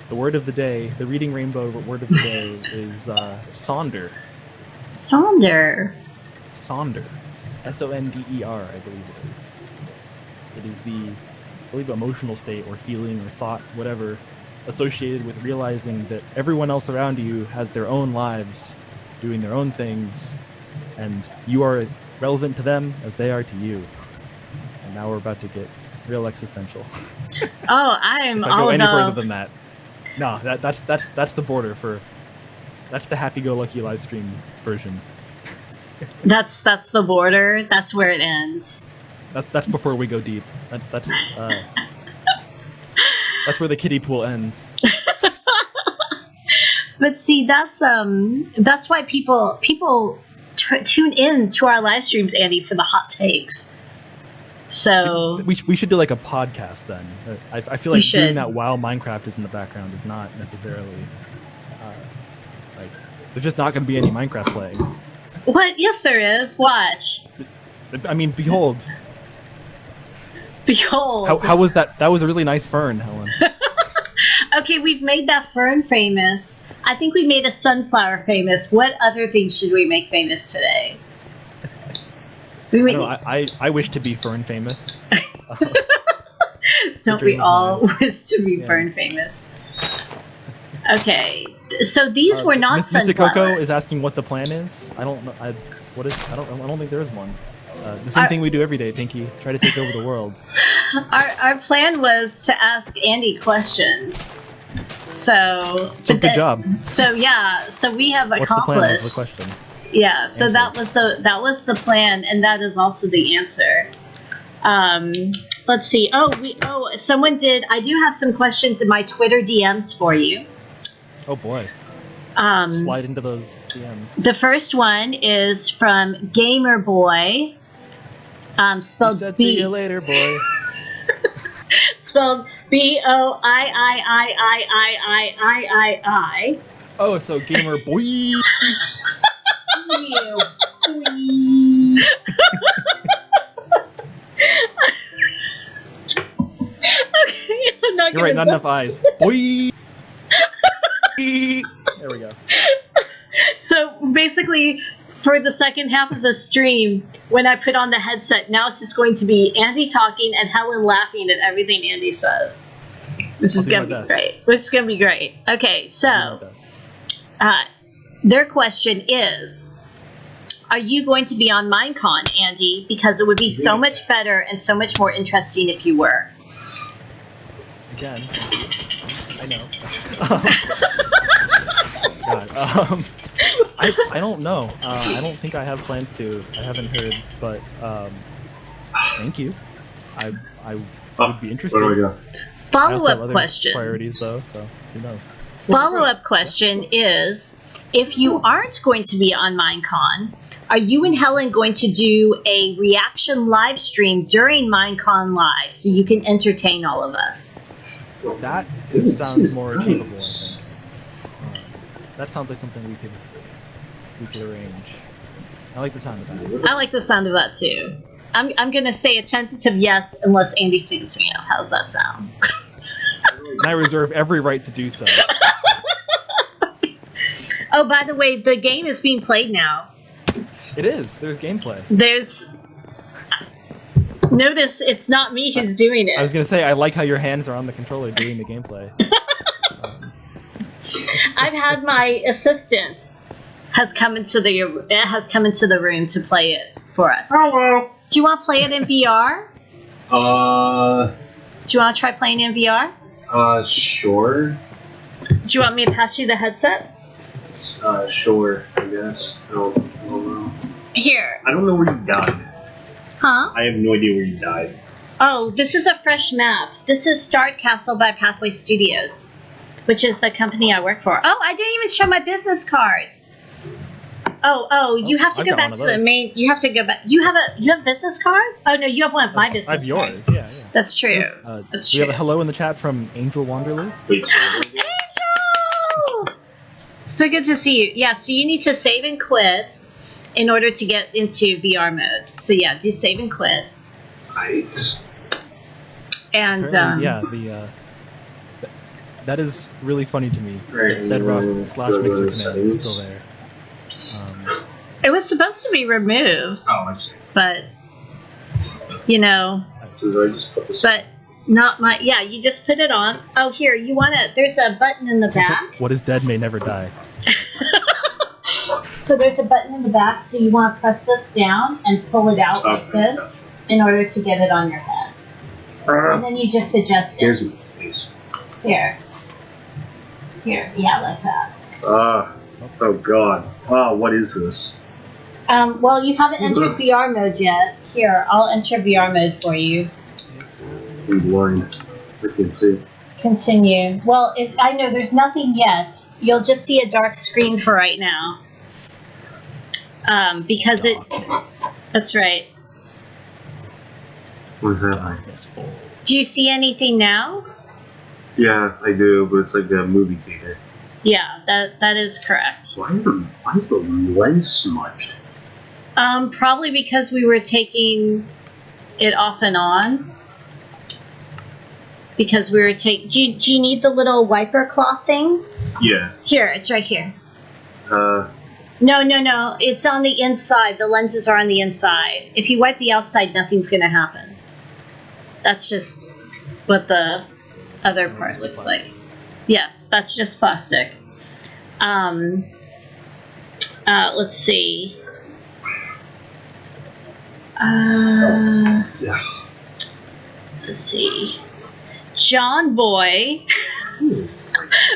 The word of the day, the Reading Rainbow word of the day is sonder. Sonder. Sonder. S-O-N-D-E-R, I believe it is. It is the, I believe, emotional state or feeling or thought, whatever, associated with realizing that everyone else around you has their own lives, doing their own things, and you are as relevant to them as they are to you. And now we're about to get real existential. Oh, I'm all any about... further than that. No, that's the border for... That's the happy-go-lucky live stream version. That's the border. That's where it ends. That's before we go deep. That's where the kiddie pool ends. But see, that's why people tune in to our live streams, Andy, for the hot takes. So we should do like a podcast then. I feel like doing that while Minecraft is in the background is not necessarily like there's just not going to be any Minecraft playing. What? Yes, there is. Watch. I mean, behold. Behold. How was that? That was a really nice fern, Helen. Okay, we've made that fern famous. I think we made a sunflower famous. What other things should we make famous today? I wish to be fern famous. Don't we all wish to be fern famous? Okay, so these were not sunflowers. Mr. Coco is asking what the plan is. I don't know. I don't think there is one. The same thing we do every day, Pinky. Try to take over the world. Our plan was to ask Andy questions. So good job. So yeah, so we have accomplished. What's the plan? The question. Yeah, so answer. that was the plan, and that is also the answer. Let's see. Someone did. I do have some questions in my Twitter DMs for you. Oh boy. Slide into those DMs. The first one is from Gamer Boy. Spelled he said, B. See you later, boy. Spelled B-O-I-I-I-I-I-I-I-I. Oh, so Gamer Boy. Okay, I'm not You're right, not enough eyes. Boy. There we go. So basically, for the second half of the stream, when I put on the headset, now it's just going to be Andy talking and Helen laughing at everything Andy says. Which is going to be great. Which is going to be great. Okay, so their question is, are you going to be on Minecon, Andy? Because it would be so much better and so much more interesting if you were. Again, I know. God, I don't know. I don't think I have plans to. I haven't heard, but thank you. I would be interested. Where do we go? Follow-up question. Priorities though, so who knows? Follow-up question is, if you aren't going to be on Minecon, are you and Helen going to do a reaction live stream during Minecon Live so you can entertain all of us? That sounds more achievable, I think. That sounds like something we could arrange. I like the sound of that. I like the sound of that too. I'm gonna say a tentative yes unless Andy sings me out. How's that sound? And I reserve every right to do so. Oh, by the way, the game is being played now. It is. There's gameplay. Notice it's not me who's doing it. I was gonna say, I like how your hands are on the controller doing the gameplay. I've had my assistant has come into the room to play it for us. Hello. Do you want to play it in VR? Do you want to try playing in VR? Sure. Do you want me to pass you the headset? Sure, I guess. I don't know. Here. I don't know where you died. Huh? I have no idea where you died. Oh, this is a fresh map. This is Start Castle by Pathway Studios, which is the company I work for. Oh, I didn't even show my business cards. You have to go back to the main. You have to go back. You have a business card? Oh no, you have one of my business cards. I have yours. Yeah. That's true. That's true. We have a hello in the chat from Angel Wanderley. Wait, Angel! So good to see you. Yeah, so you need to save and quit in order to get into VR mode. So yeah, do save and quit. Nice. And that is really funny to me. Right, Bedrock / Mixer Command is still there. It was supposed to be removed. Oh, I see. But you know, but not my. Yeah, you just put it on. Oh, here, you want to? There's a button in the back. What is dead may never die. So there's a button in the back, so you want to press this down and pull it out like this in order to get it on your head. And then you just adjust it. Here's my face. Here, yeah, like that. Oh god. Wow, what is this? Well, you haven't entered VR mode yet. Here, I'll enter VR mode for you. I'm blind. I can see. Continue. Well, I know there's nothing yet. You'll just see a dark screen for right now. Because that's right. What is that? Do you see anything now? Yeah, I do, but it's like a movie theater. Yeah, that is correct. Why is the lens smudged? Probably because we were taking it off and on. Because we were taking. Do you need the little wiper cloth thing? Yeah. Here, it's right here. No. It's on the inside. The lenses are on the inside. If you wipe the outside, nothing's going to happen. That's just what the other part looks like. Yes, that's just plastic. Let's see. Yeah. Let's see. John Boy.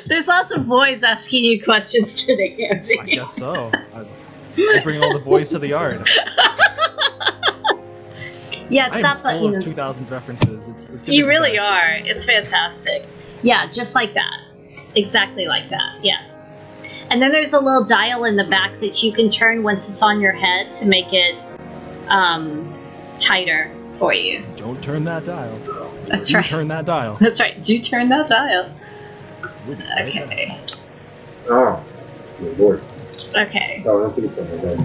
There's lots of boys asking you questions today, Andy. I guess so. I bring all the boys to the yard. Yeah, it's that full button. of 2000s references. It's you really are. It's fantastic. Yeah, just like that. Exactly like that. Yeah. And then there's a little dial in the back that you can turn once it's on your head to make it tighter for you. Don't turn that dial. That's right. Turn that dial. That's right. Do turn that dial. Right okay. Oh, my lord. Okay. Oh, I don't think it's on my bed.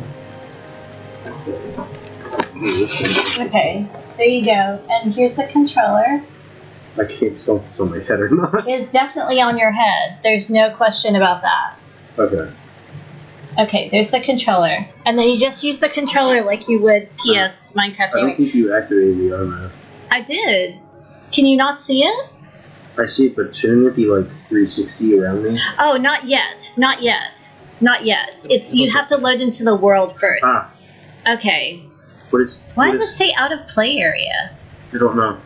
Okay. There you go. And here's the controller. I can't tell if it's on my head or not. It's definitely on your head. There's no question about that. Okay. Okay, there's the controller. And then you just use the controller like you would PS Minecraft. I don't think you activated the VR mode. I did. Can you not see it? I see it, but shouldn't it be like 360 around me? Oh, not yet. Not yet. Not yet. It's you have to load into the world first. Ah. Okay. Why does it say out of play area? I don't know.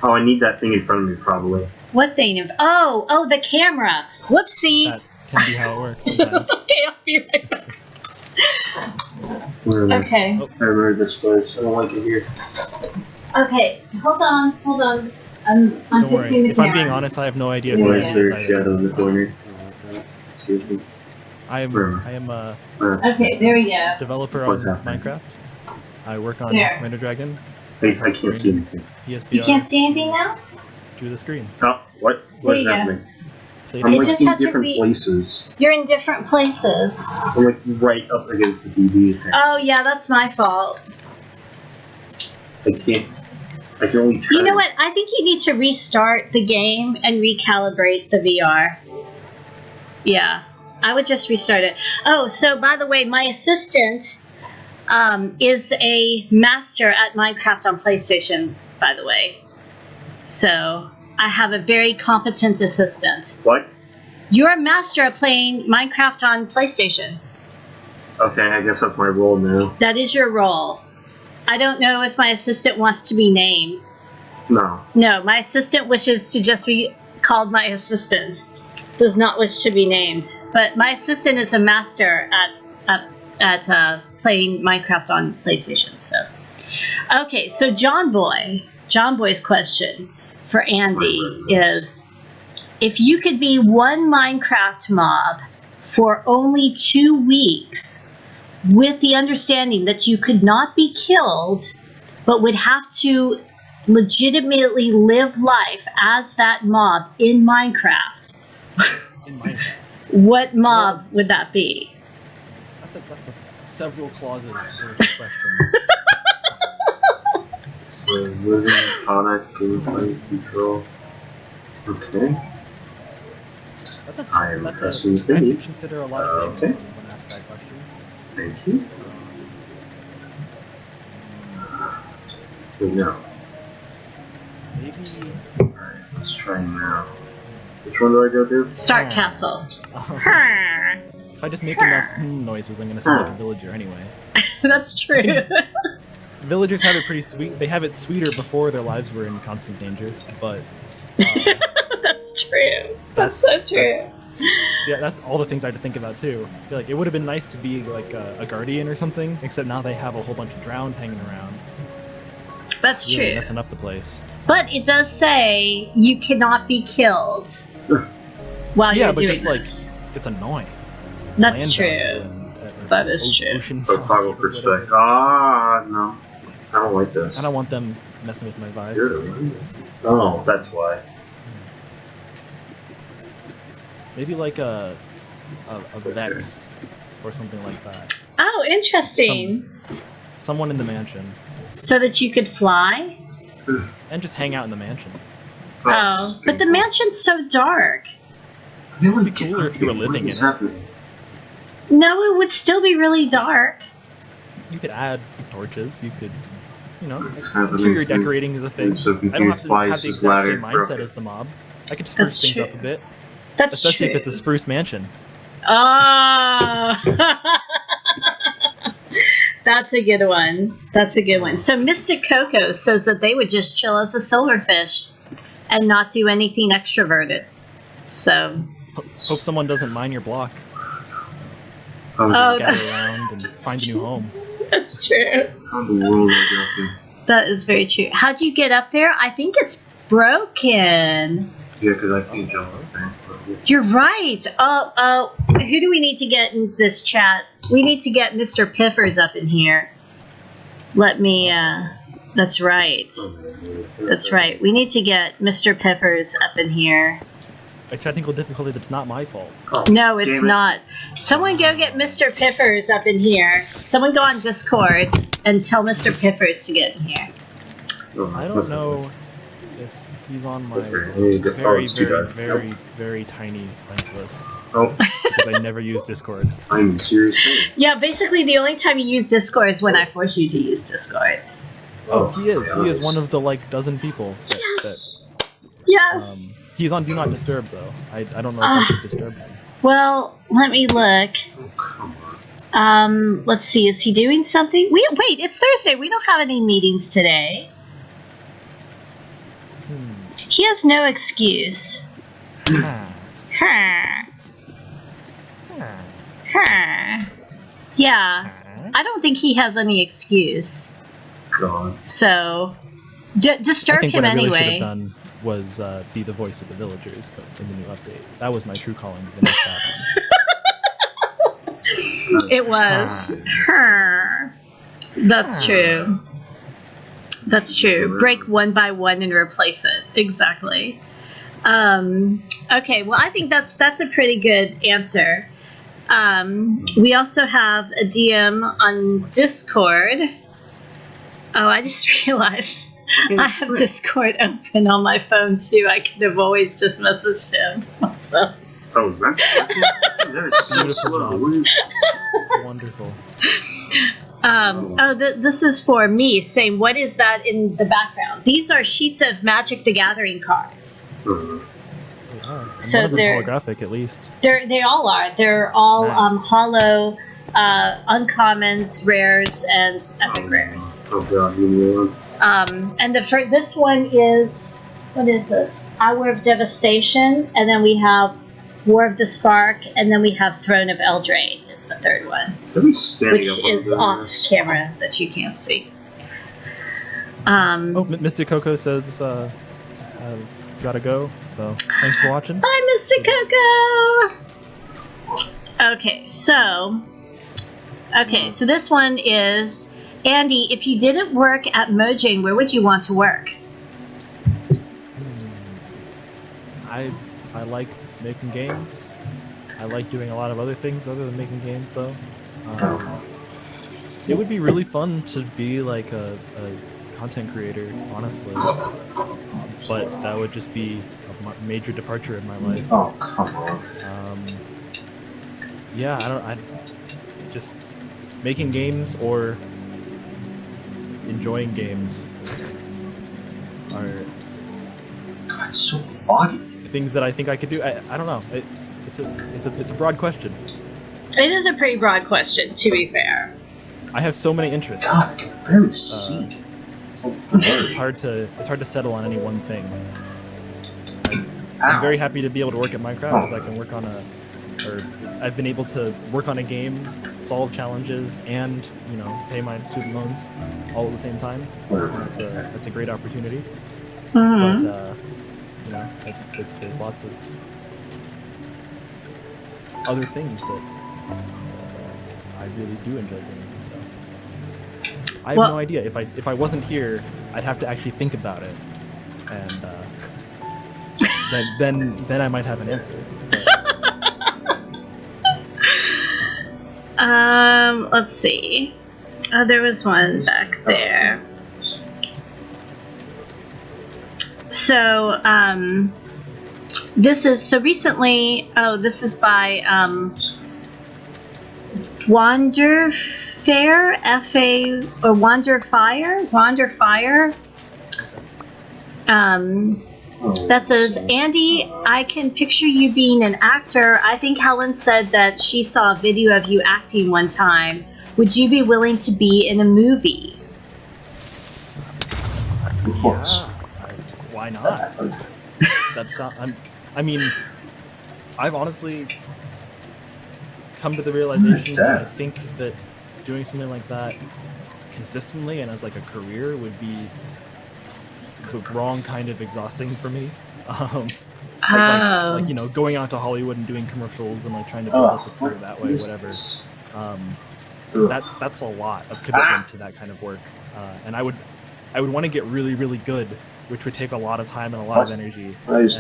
Oh, I need that thing in front of me, probably. What thing? Oh, the camera. Whoopsie. That can be how it works sometimes. Okay, I'll be right back. Okay. I remember this place. I don't like it here. Okay, hold on. I'm Don't fixing worry. the If camera. I'm being honest, I have no idea Yeah. where There's a shadow in the corner. Excuse me. I am a Okay, there we go. developer on What's happening? Minecraft. I work on There. Render Dragon. I can't see anything. PSVR. You can't see anything now? To the screen. Oh, what? What There is you go. happening? Play I'm It like just in had to different be- places. You're in different places. I'm like right up against the TV. Oh yeah, that's my fault. I can't. I can only turn. You know what? I think you need to restart the game and recalibrate the VR. Yeah, I would just restart it. Oh, so by the way, my assistant is a master at Minecraft on PlayStation, by the way. So I have a very competent assistant. What? You're a master at playing Minecraft on PlayStation. Okay, I guess that's my role now. That is your role. I don't know if my assistant wants to be named. No. No, my assistant wishes to just be called my assistant. Does not wish to be named. But my assistant is a master at playing Minecraft on PlayStation. So, okay, so John Boy's question for Andy is, if you could be one Minecraft mob for only 2 weeks, with the understanding that you could not be killed, but would have to legitimately live life as that mob in Minecraft, In Minecraft. what mob would that be? That's a several clauses for this question. So, living, product, gameplay, control. Okay. That's a I am that's pressing I the have to thingy. consider a lot of things Okay. when asked that question. Thank you. Wait, no. Maybe. Alright, let's try now. Which one do I go to? Start castle. If I just make enough noises, I'm gonna sound like a villager anyway. That's true. Villagers have it pretty sweet. They have it sweeter before their lives were in constant danger, but That's true. That's so true. that's all the things I had to think about too. I feel like it would have been nice to be like a guardian or something, except now they have a whole bunch of drowns hanging around. That's Really true. messing up the place. But it does say you cannot be killed while Yeah, you're but doing just like this. it's annoying. That's Land true. value and, That is true. Ocean Oh, toggle value, perspective. whatever. Ah, no. I don't like this. I don't want them messing with my vibe. Good. Oh, that's why. Maybe like a Vex or something like that. Oh, interesting. Someone in the mansion. So that you could fly? And just hang out in the mansion. Oh, but the mansion's so dark. It would be cooler if you were living in it. happening? No, it would still be really dark. You could add torches. You could, you know, Have interior an instant- decorating is a thing. so I don't have to flies have the his exact ladder same mindset broken. as the mob. I could spruce That's things up true. a bit, That's especially true. if it's a spruce mansion. Oh. That's a good one. That's a good one. So Mystic Coco says that they would just chill as a silverfish and not do anything extroverted. So, Hope someone doesn't mine your block. How Oh, Scatter around and find a new home. that's true. how in the world I got here? That is very true. How'd you get up there? I think it's broken. Yeah, because I can't jump up there. You're right. Oh, who do we need to get in this chat? We need to get Mr. Piffers up in here. Let me, that's right. That's right. We need to get Mr. Piffers up in here. A technical difficulty that's not my fault. Oh, No, it's damn it. not. Someone go get Mr. Piffers up in here. Someone go on Discord and tell Mr. Piffers to get in here. Oh, I don't know if he's on my Okay, very, it's too very, dark. very, very tiny friends list Oh, because I never use Discord. I'm in serious pain. Yeah, basically the only time you use Discord is when I force you to use Discord. Oh, he is. yeah, He is nice. one of the like dozen people that Yes. He's on Do Not Disturb though. I don't know if I should disturb him. Well, let me look. Oh, come on. Let's see. Is he doing something? Wait. It's Thursday. We don't have any meetings today. He has no excuse. Yeah. I don't think he has any excuse. God. So, disturb I think him what I really anyway. should have done was be the voice of the villagers in the new update. That was my true calling. The next one. It was her. That's true. That's true. Break one by one and replace it. Exactly. Okay. Well, I think that's a pretty good answer. We also have a DM on Discord. Oh, I just realized I have Discord open on my phone too. I could have always just messaged him. So. Oh, is that so slow? Wonderful. This is for me saying, what is that in the background? These are sheets of Magic the Gathering cards. So they're holographic, at least. They all are. They're all nice. hollow, uncommons, rares, and epic rares. Oh god, give me one. And this one is, what is this? Hour of Devastation, and then we have War of the Spark, and then we have Throne of Eldraine is the third one, which is off camera that you can't see. Mystic Coco says, gotta go, so thanks for watching. Bye, Mystic Coco! Okay, so this one is, Andy, if you didn't work at Mojang, where would you want to work? I like making games. I like doing a lot of other things other than making games, though. It would be really fun to be like a content creator, honestly. But that would just be a major departure in my life. Oh, come on. Yeah, I just making games or enjoying games are God, it's so foggy. things that I think I could do. I don't know. It's a broad question. It is a pretty broad question, to be fair. I have so many interests. God, I can barely see. It's hard to settle on any one thing. I'm very happy to be able to work at Minecraft because I can work on I've been able to work on a game, solve challenges, and pay my student loans all at the same time. That's a great opportunity. Mm-hmm. But there's lots of other things that I really do enjoy doing. So I have no idea. If I wasn't here, I'd have to actually think about it, and then I might have an answer. Let's see. Oh, there was one back there. So, this is recently. Oh, this is by Wanderfair, F-A, or Wanderfire. That says, Andy, I can picture you being an actor. I think Helen said that she saw a video of you acting one time. Would you be willing to be in a movie? Of course. Why not? I mean, I've honestly come to the realization that I think that doing something like that consistently and as like a career would be the wrong kind of exhausting for me. Like going out to Hollywood and doing commercials and like trying to build up a career that way, whatever. That's a lot of commitment to that kind of work, and I would want to get really, really good, which would take a lot of time and a lot of energy. So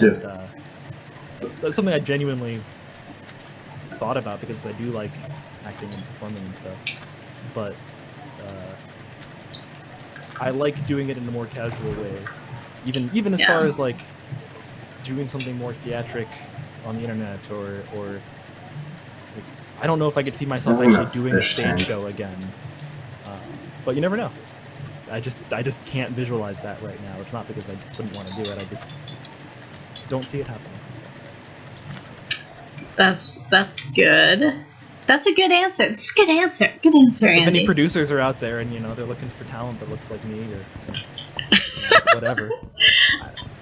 it's something I genuinely thought about because I do like acting and performing and stuff, but I like doing it in a more casual way, even as far as like doing something more theatric on the internet or like, I don't know if I could see myself actually doing a stage show again, but you never know. I just can't visualize that right now. It's not because I wouldn't want to do it. don't see it happening. That's good. That's a good answer. That's a good answer. Good answer, Andy. If any producers are out there and they're looking for talent that looks like me or whatever.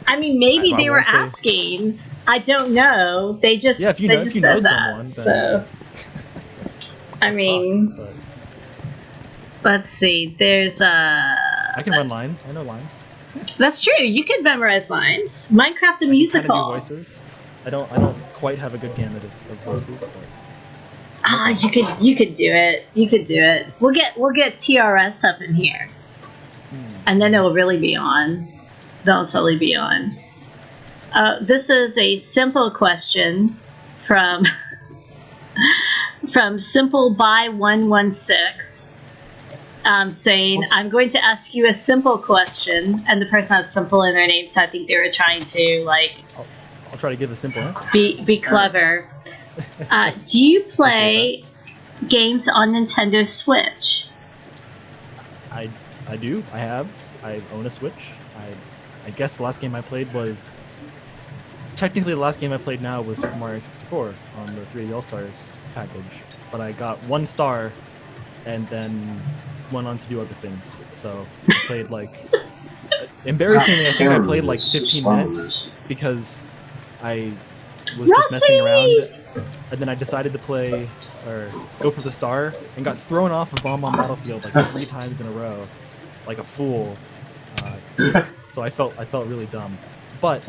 I mean, maybe they were asking. I don't know. They just if you they know, just if you know said someone, that. then, So I mean, talk, let's see. There's I can run lines. I know lines. That's true. You can memorize lines. Minecraft the musical. I can do voices. I don't quite have a good gamut of voices, but you could do it. You could do it. We'll get TRS up in here, and then it'll really be on. They'll totally be on. This is a simple question from SimpleBuy116, saying, I'm going to ask you a simple question, and the person has simple in their name, so I think they were trying to I'll try to give a simple answer. Be clever. Do you play games on Nintendo Switch? I do. I own a Switch. I guess the last game I played was... Technically, the last game I played now was Super Mario 64 on the 3D All-Stars package. But I got 1 star and then went on to do other things. So I played embarrassingly, I think I played 15 minutes because I was just messing around. And then I decided to play, or go for the star, and got thrown off a Bomb on Battlefield 3 times in a row. Like a fool. So I felt really dumb. But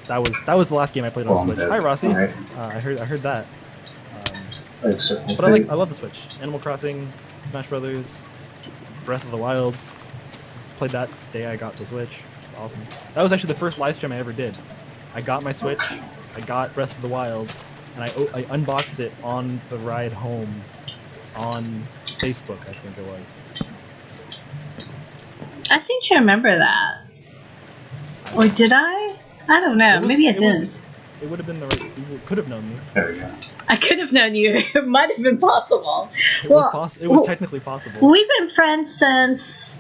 that was the last game I played on Switch. Hi, Rossi. Right. I heard that. But I love the Switch. Animal Crossing, Smash Brothers, Breath of the Wild. Played that day I got the Switch. Awesome. That was actually the first live stream I ever did. I got my Switch. I got Breath of the Wild, and I unboxed it on the ride home on Facebook. I think it was. I seem to remember that. Or did I? I don't know. Maybe I didn't. It would have been the right... You could have known me. There we go. I could have known you. It might have been possible. It was technically possible. We've been friends since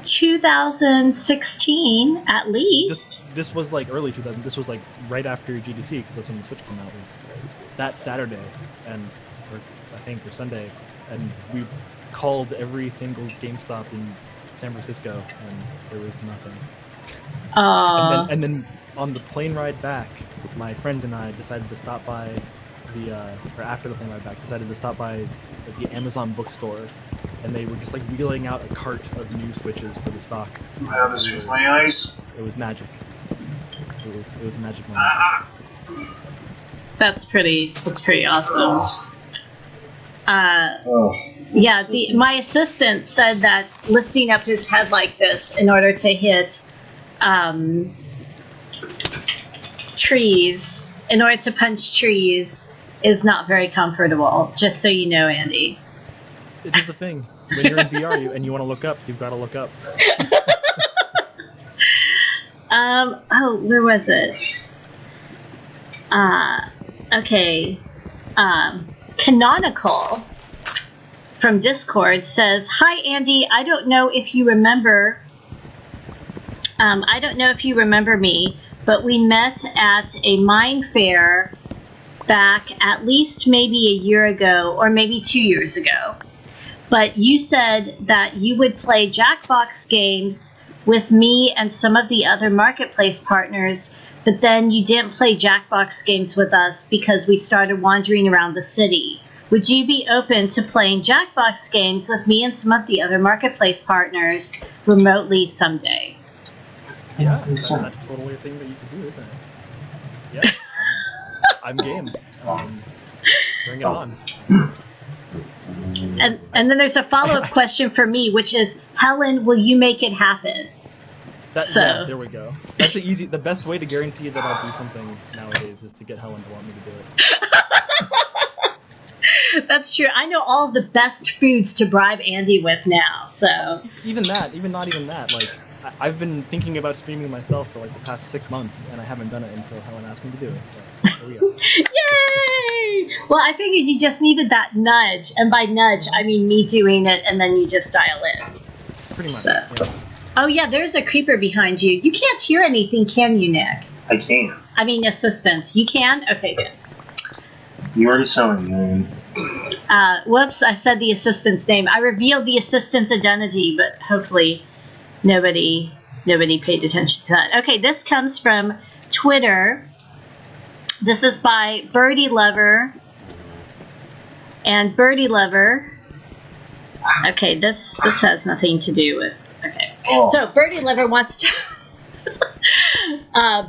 2016, at least. This was early 2000. This was right after GDC, because that's when the Switch came out. Was that Saturday, or Sunday, and we called every single GameStop in San Francisco, and there was nothing. And then on the plane ride back, my friend and I decided to stop by after the plane ride back, decided to stop by the Amazon bookstore, and they were just wheeling out a cart of new Switches for the stock. Wow, this hurts my eyes. It was magic. It was a magic moment. That's pretty awesome. Yeah, my assistant said that lifting up his head like this in order to hit trees, in order to punch trees, is not very comfortable, just so you know, Andy. It is a thing. When you're in VR and you want to look up, you've got to look up. Where was it? Okay. Canonical from Discord says, "Hi Andy, I don't know if you remember me, but we met at a mine fair back at least maybe a year ago or maybe 2 years ago. But you said that you would play Jackbox games with me and some of the other marketplace partners, but then you didn't play Jackbox games with us because we started wandering around the city. Would you be open to playing Jackbox games with me and some of the other marketplace partners remotely someday?" Yeah, that's totally a thing that you can do, isn't it? Yeah. I'm game. Bring it on. And then there's a follow-up question for me, which is, Helen, will you make it happen? Yeah, there we go. That's the best way to guarantee that I'll do something nowadays is to get Helen to want me to do it. That's true. I know all of the best foods to bribe Andy with now, so... not even that. I've been thinking about streaming myself for the past 6 months, and I haven't done it until Helen asked me to do it, so there we go. Yay! Well, I figured you just needed that nudge, and by nudge, I mean me doing it, and then you just dial in. Pretty much, so. Yeah. Oh yeah, there's a creeper behind you. You can't hear anything, can you, Nick? I can. I mean, assistants. You can? Okay, good. You already saw him, man. Whoops, I said the assistant's name. I revealed the assistant's identity, but hopefully nobody paid attention to that. Okay, this comes from Twitter. This is by Birdie Lover. And Birdie Lover. Okay, this has nothing to do with. Okay, so Birdie Lover wants to.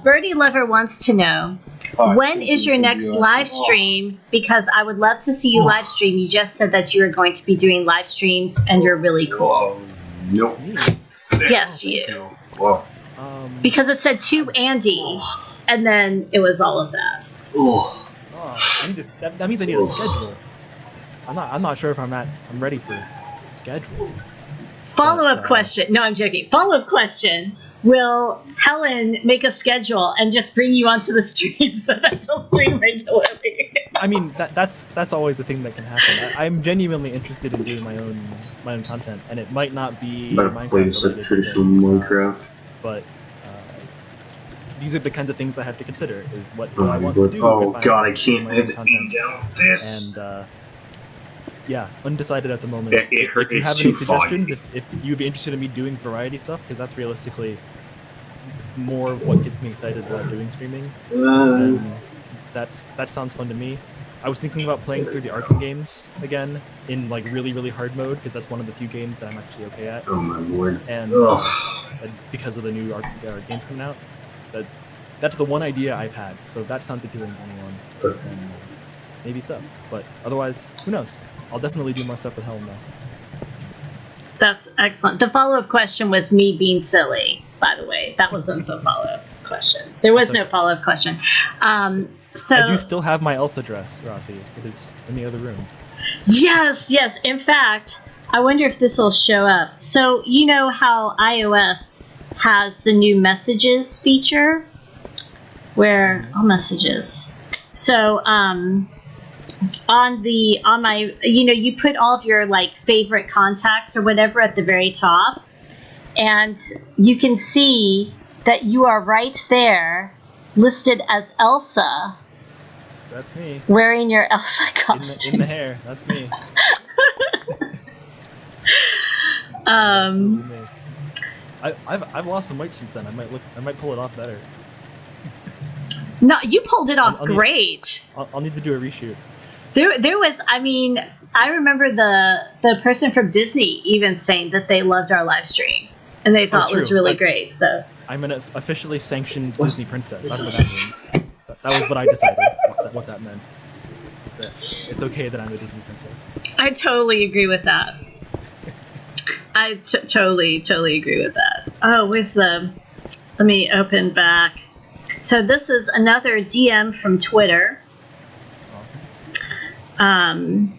Birdie Lover wants to know, when is your next live stream? Because I would love to see you live stream. You just said that you were going to be doing live streams, and you're really cool. Nope. Yes, you. Whoa. Because it said to Andy, and then it was all of that. Oh. That means I need a schedule. I'm not sure if I'm ready for schedule. Follow-up question. No, I'm joking. Follow-up question. Will Helen make a schedule and just bring you onto the stream so that you'll stream regularly? I mean, that's always a thing that can happen. I'm genuinely interested in doing my own content, and it might not be Minecraft traditional Minecraft. But these are the kinds of things I have to consider. Is what I want to do. Oh god, I can't content. down this. And yeah, undecided at the moment. It if you have any suggestions, if you'd be interested in me doing variety stuff, because that's realistically more of what gets me excited about doing streaming, then that sounds fun to me. I was thinking about playing through the Arkham games again in like really hard mode, because that's one of the few games that I'm actually okay at. Oh my lord! And because of the new Arkham games coming out, that's the one idea I've had. So if that sounds appealing to anyone, then maybe so. But otherwise, who knows? I'll definitely do more stuff with Helen though. That's excellent. The follow-up question was me being silly, by the way. That wasn't the follow-up question. There was no follow-up question. So I do still have my Elsa dress, Rossi. It is in the other room. Yes. In fact, I wonder if this will show up. So you know how iOS has the new messages feature? Where all messages. So on my, you put all of your like favorite contacts or whatever at the very top, and you can see that you are right there listed as Elsa. That's me. Wearing your Elsa costume. In the hair. That's me. Me. I've lost some weight since then. I might pull it off better. No, you pulled it off great. I'll need to do a reshoot. There was, I mean, I remember the person from Disney even saying that they loved our live stream and they thought it was really great. So I'm an officially sanctioned Disney princess. That's what that means. That was what I decided. That's what that meant. That it's okay that I'm a Disney princess. I totally agree with that. I totally agree with that. Oh, let me open back. So this is another DM from Twitter. Awesome.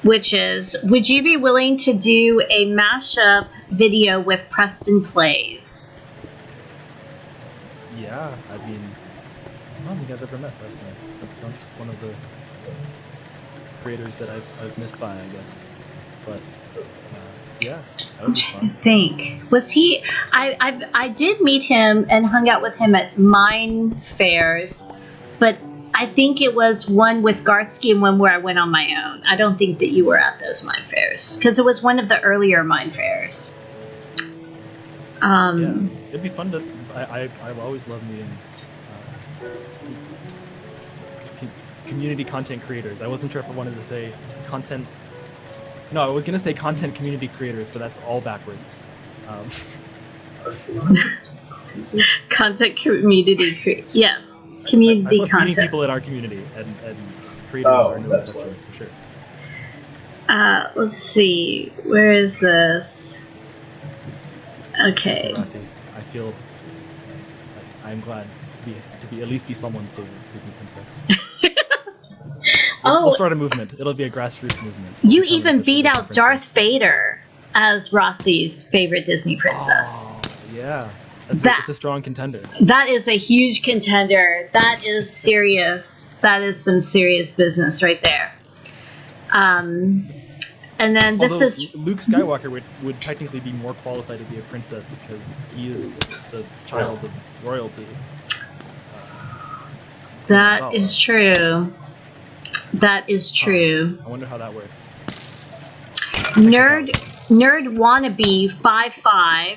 Which is, would you be willing to do a mashup video with Preston Plays? Yeah, I mean, I don't think I've ever met Preston. That's one of the creators that I've missed by, I guess. But yeah, that would be fun. I think was he? I did meet him and hung out with him at Mine Fairs, but I think it was one with Gartsky and one where I went on my own. I don't think that you were at those Mine Fairs because it was one of the earlier Mine Fairs. Yeah, it'd be fun to. I've always loved meeting community content creators. I wasn't sure if I wanted to say content. No, I was gonna say content community creators, but that's all backwards. Content community creators. Yes, community I content. Meeting people in our community and creators are no exception for sure. Let's see. Where is this? Okay. I feel I'm glad to be at least be someone's favorite Disney princess. We'll start a movement. It'll be a grassroots movement. You even beat out Darth Vader as Rossi's favorite Disney princess. Oh, yeah. It's a strong contender. That is a huge contender. That is serious. That is some serious business right there. And then this is Luke Skywalker would technically be more qualified to be a princess because he is the child of royalty. That is true. That is true. I wonder how that works. Nerd Wannabe 55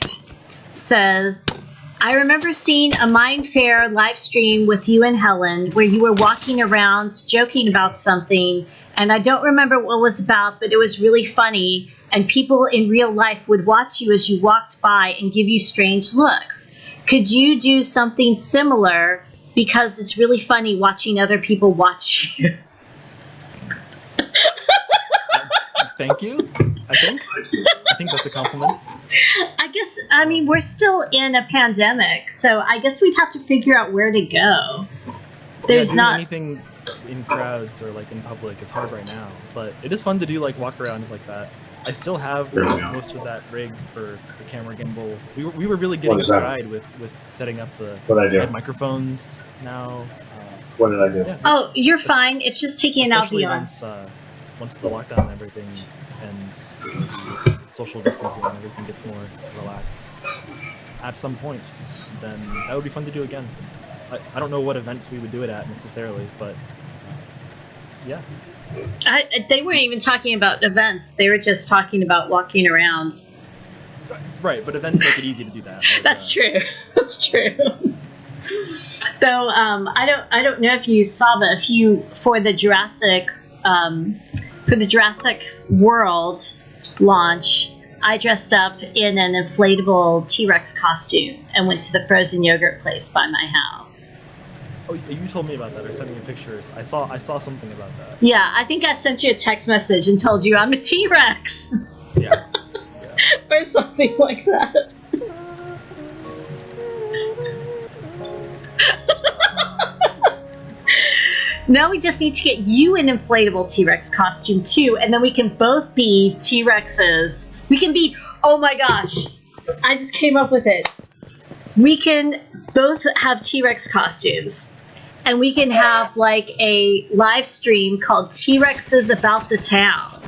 says, I remember seeing a Mind Fair live stream with you and Helen where you were walking around joking about something, and I don't remember what it was about, but it was really funny, and people in real life would watch you as you walked by and give you strange looks. Could you do something similar? Because it's really funny watching other people watch you. Thank you. I think that's a compliment. I mean, we're still in a pandemic, so I guess we'd have to figure out where to go. There's not anything in crowds or like in public is hard right now, but it is fun to do like walk arounds like that. I still have most of that rig for the camera gimbal. We were really getting a stride with setting up the microphones now. What did I do? Yeah. Oh, you're fine. It's just taking out the once the lockdown and everything ends, the social distancing and everything gets more relaxed at some point, then that would be fun to do again. I don't know what events we would do it at necessarily, but yeah. They weren't even talking about events. They were just talking about walking around. Right, but events make it easy to do that. Like, That's true. That's true. Though I don't know if you saw, but for the Jurassic World launch, I dressed up in an inflatable T-Rex costume and went to the frozen yogurt place by my house. Oh, you told me about that, or sent me pictures. I saw something about that. Yeah, I think I sent you a text message and told you I'm a T-Rex. Yeah. Or something like that. Now we just need to get you an inflatable T-Rex costume too, and then we can both be T-Rexes. We can be, oh my gosh, I just came up with it. We can both have T-Rex costumes, and we can have like a live stream called T-Rexes About the Town.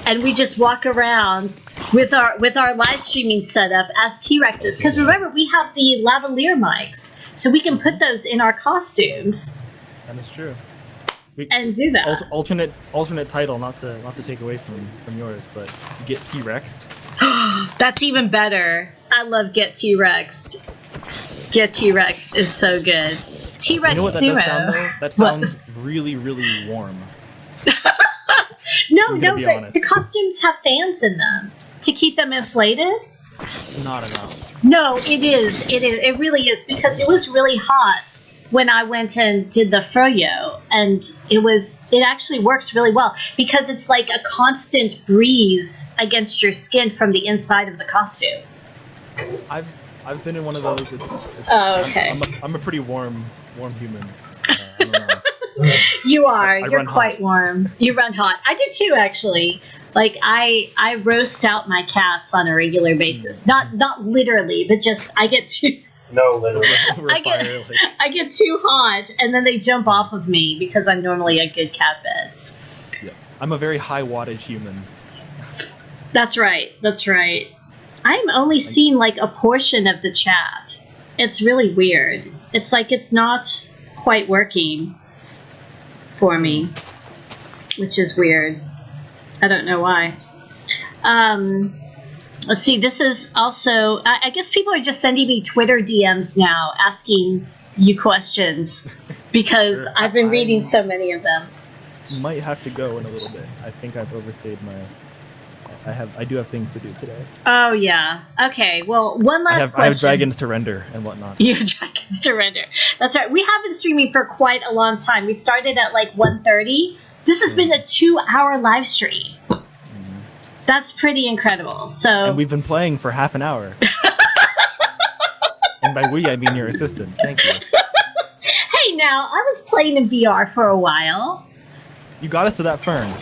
And we just walk around with our live streaming setup as T-Rexes. Because remember, we have the lavalier mics, so we can put those in our costumes. That is true. And do that. Alternate title, not to take away from yours, but Get T-Rexed. That's even better. I love Get T-Rexed. Get T-Rex is so good. T-Rex you know what that Sumo. Does sound, though? That sounds really, really warm. No, the costumes have fans in them to keep them inflated. Not enough. No, it is. It really is, because it was really hot when I went and did the froyo, and it actually works really well because it's like a constant breeze against your skin from the inside of the costume. I've been in one of those. Oh, okay. I'm a pretty warm human. I don't know. You are. You're quite warm. You run hot. I do too, actually. Like I roast out my cats on a regular basis. Not literally, but just I get too. No, literally. I get too hot, and then they jump off of me because I'm normally a good cat bed. Yeah. I'm a very high wattage human. That's right. I'm only seeing like a portion of the chat. It's really weird. It's like it's not quite working for me, which is weird. I don't know why. Let's see, this is also, I guess people are just sending me Twitter DMs now asking you questions because Sure. I've been reading so many of them. Might have to go in a little bit. I think I've overstayed my... I do have things to do today. Oh, yeah. Okay, well, one last question. I have dragons to render and whatnot. You have dragons to render. That's right. We have been streaming for quite a long time. We started at like 1:30. This has been a 2-hour live stream. That's pretty incredible. So, and we've been playing for half an hour. And by we, I mean your assistant. Thank you. Hey, now, I was playing in VR for a while. You got us to that fern.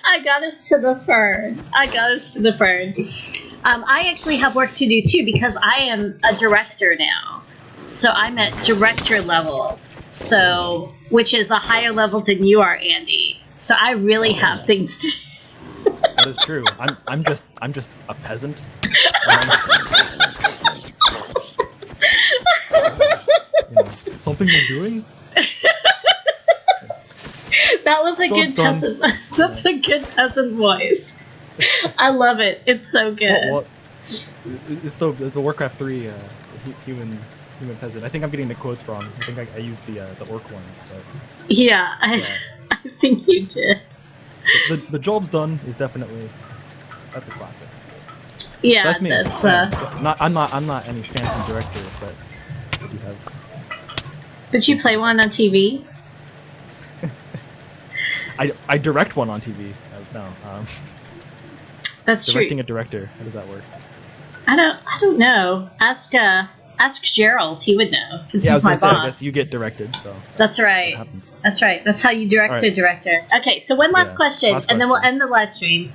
I got us to the fern. I actually have work to do too because I am a director now. So I'm at director level. So, which is a higher level than you are, Andy. So I really have things to do. That is true. I'm just a peasant. something you're doing? That was a good done. peasant. That's a good peasant voice. I love it. It's so good. What? It's the Warcraft 3 human peasant. I think I'm getting the quotes wrong. I think I used the orc ones, but Yeah, I think you did. the job's done is definitely that's a classic. Yeah, That's me. that's I'm not any fancy director, but I do have. Did you play one on TV? I direct one on TV. No, That's directing true. a director. How does that work? I don't know. Ask Gerald. He would know because Yeah, I he's was my gonna say, I boss. guess you get directed, so That's right. that happens. That's right. That's how you direct All a right. director. Okay, so one last Yeah, question, last and then we'll question. end the live stream.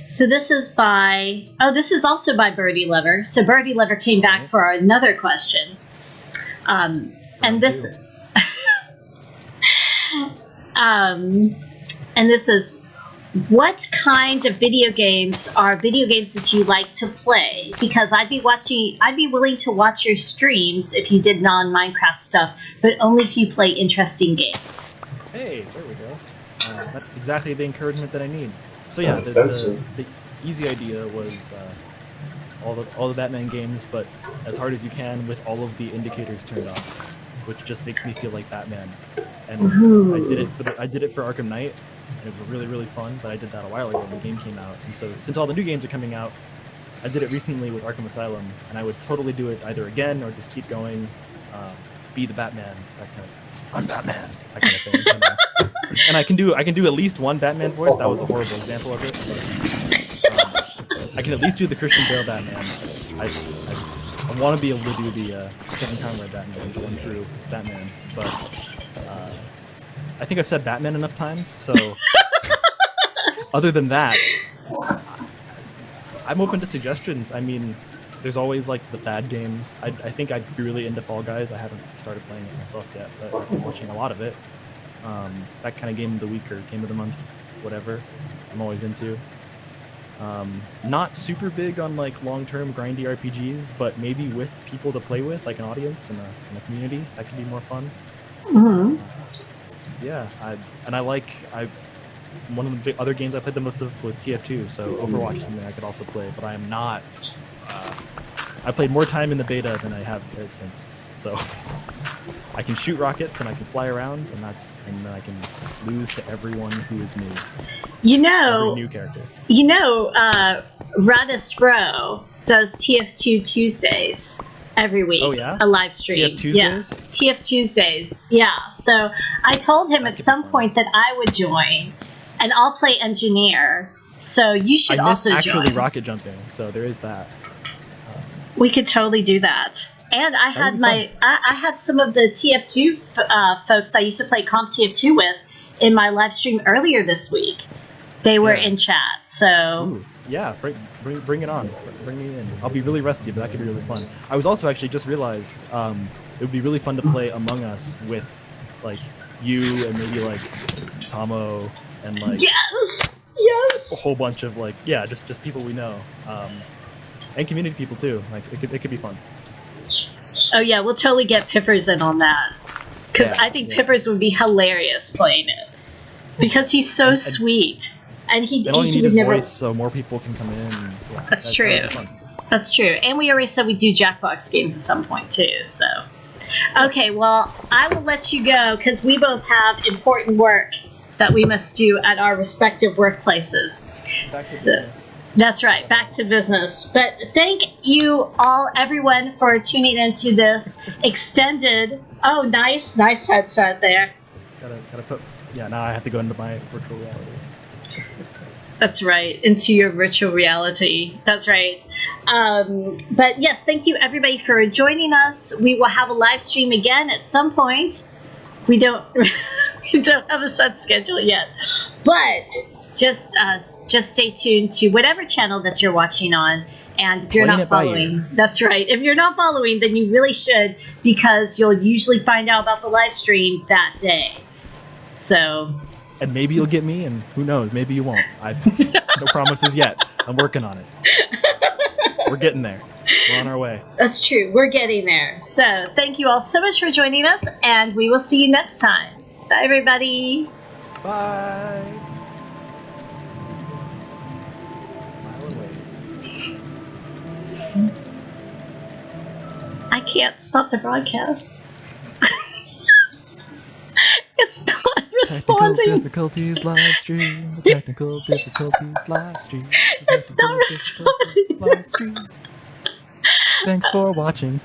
So this is this is also by Birdie Lover. So Birdie Lover came back Alright. for another question. And this, and this is, what kind of video games are video games that you like to play? Because I'd be willing to watch your streams if you did non-Minecraft stuff, but only if you play interesting games. Hey, there we go. That's exactly the encouragement that I need. So yeah, the easy idea was all the Batman games, but as hard as you can with all of the indicators turned off, which just makes me feel like Batman. And Ooh. I did it for Arkham Knight, and it was really, really fun. But I did that a while ago when the game came out, and so since all the new games are coming out, I did it recently with Arkham Asylum, and I would totally do it either again or just keep going, be the Batman, that kind of. I'm Batman, that kind of thing. You know? And I can do at least one Batman voice. That was a horrible example of it. But, I can at least do the Christian Bale Batman. I want to be able to do the Kevin Conrad Batman, the one true Batman. But I think I've said Batman enough times. So other than that, I'm open to suggestions. I mean, there's always like the fad games. I think I'd be really into Fall Guys. I haven't started playing it myself yet, but I've been watching a lot of it. That kind of game of the week or game of the month, whatever, I'm always into. Not super big on like long-term grindy RPGs, but maybe with people to play with, like an audience and a community, that could be more fun. Mm-hmm. One of the other games I played the most of was TF2, so Overwatch is something I could also play, but I am not. I played more time in the beta than I have since, so I can shoot rockets and I can fly around, and then I can lose to everyone who is new. Every new character. Raddest Bro does TF2 Tuesdays every week. Oh, yeah? A live stream. TF Tuesdays? Yeah. TF Tuesdays. Yeah. So I told him at some point that I would join, and I'll play engineer. So you should also join. I miss actually rocket jumping, so there is that. We could totally do that. And I had some of the TF2 folks I used to play Comp TF2 with in my live stream earlier this week. They were in chat, so... Ooh, yeah, bring it on. Bring me in. I'll be really rusty, but that could be really fun. I was also actually just realized it would be really fun to play Among Us with, like, you and maybe, like, Tomo and, like... Yes! A whole bunch of, like, just people we know. And community people, too. Like, it could be fun. Oh, yeah, we'll totally get Piffers in on that. Because I think Piffers would be hilarious playing it. Because he's so sweet. And all you need is never... voice, so more people can come in. Yeah, That's true. That's true. And we already said we do Jackbox games at some point, too, so... Okay, well, I will let you go, because we both have important work that we must do at our respective workplaces. Back to business. That's right, back to business. But thank you all, everyone, for tuning into this extended... Oh, nice headset there. Gotta put... Yeah, now I have to go into my virtual reality. That's right, into your virtual reality. That's right. But yes, thank you everybody for joining us. We will have a live stream again at some point. We don't have a set schedule yet, but just stay tuned to whatever channel that you're watching on. And if you're not following, that's right. If you're not following, then you really should, because you'll usually find out about the live stream that day. So. And maybe you'll get me, and who knows, maybe you won't. No promises yet. I'm working on it. We're getting there. We're on our way. That's true. We're getting there. So thank you all so much for joining us, and we will see you next time. Bye, everybody. Bye. Smile away. I can't stop the broadcast. It's not responding. Technical difficulties live stream. Technical difficulties live stream. It's not responding. Live stream. Thanks for watching.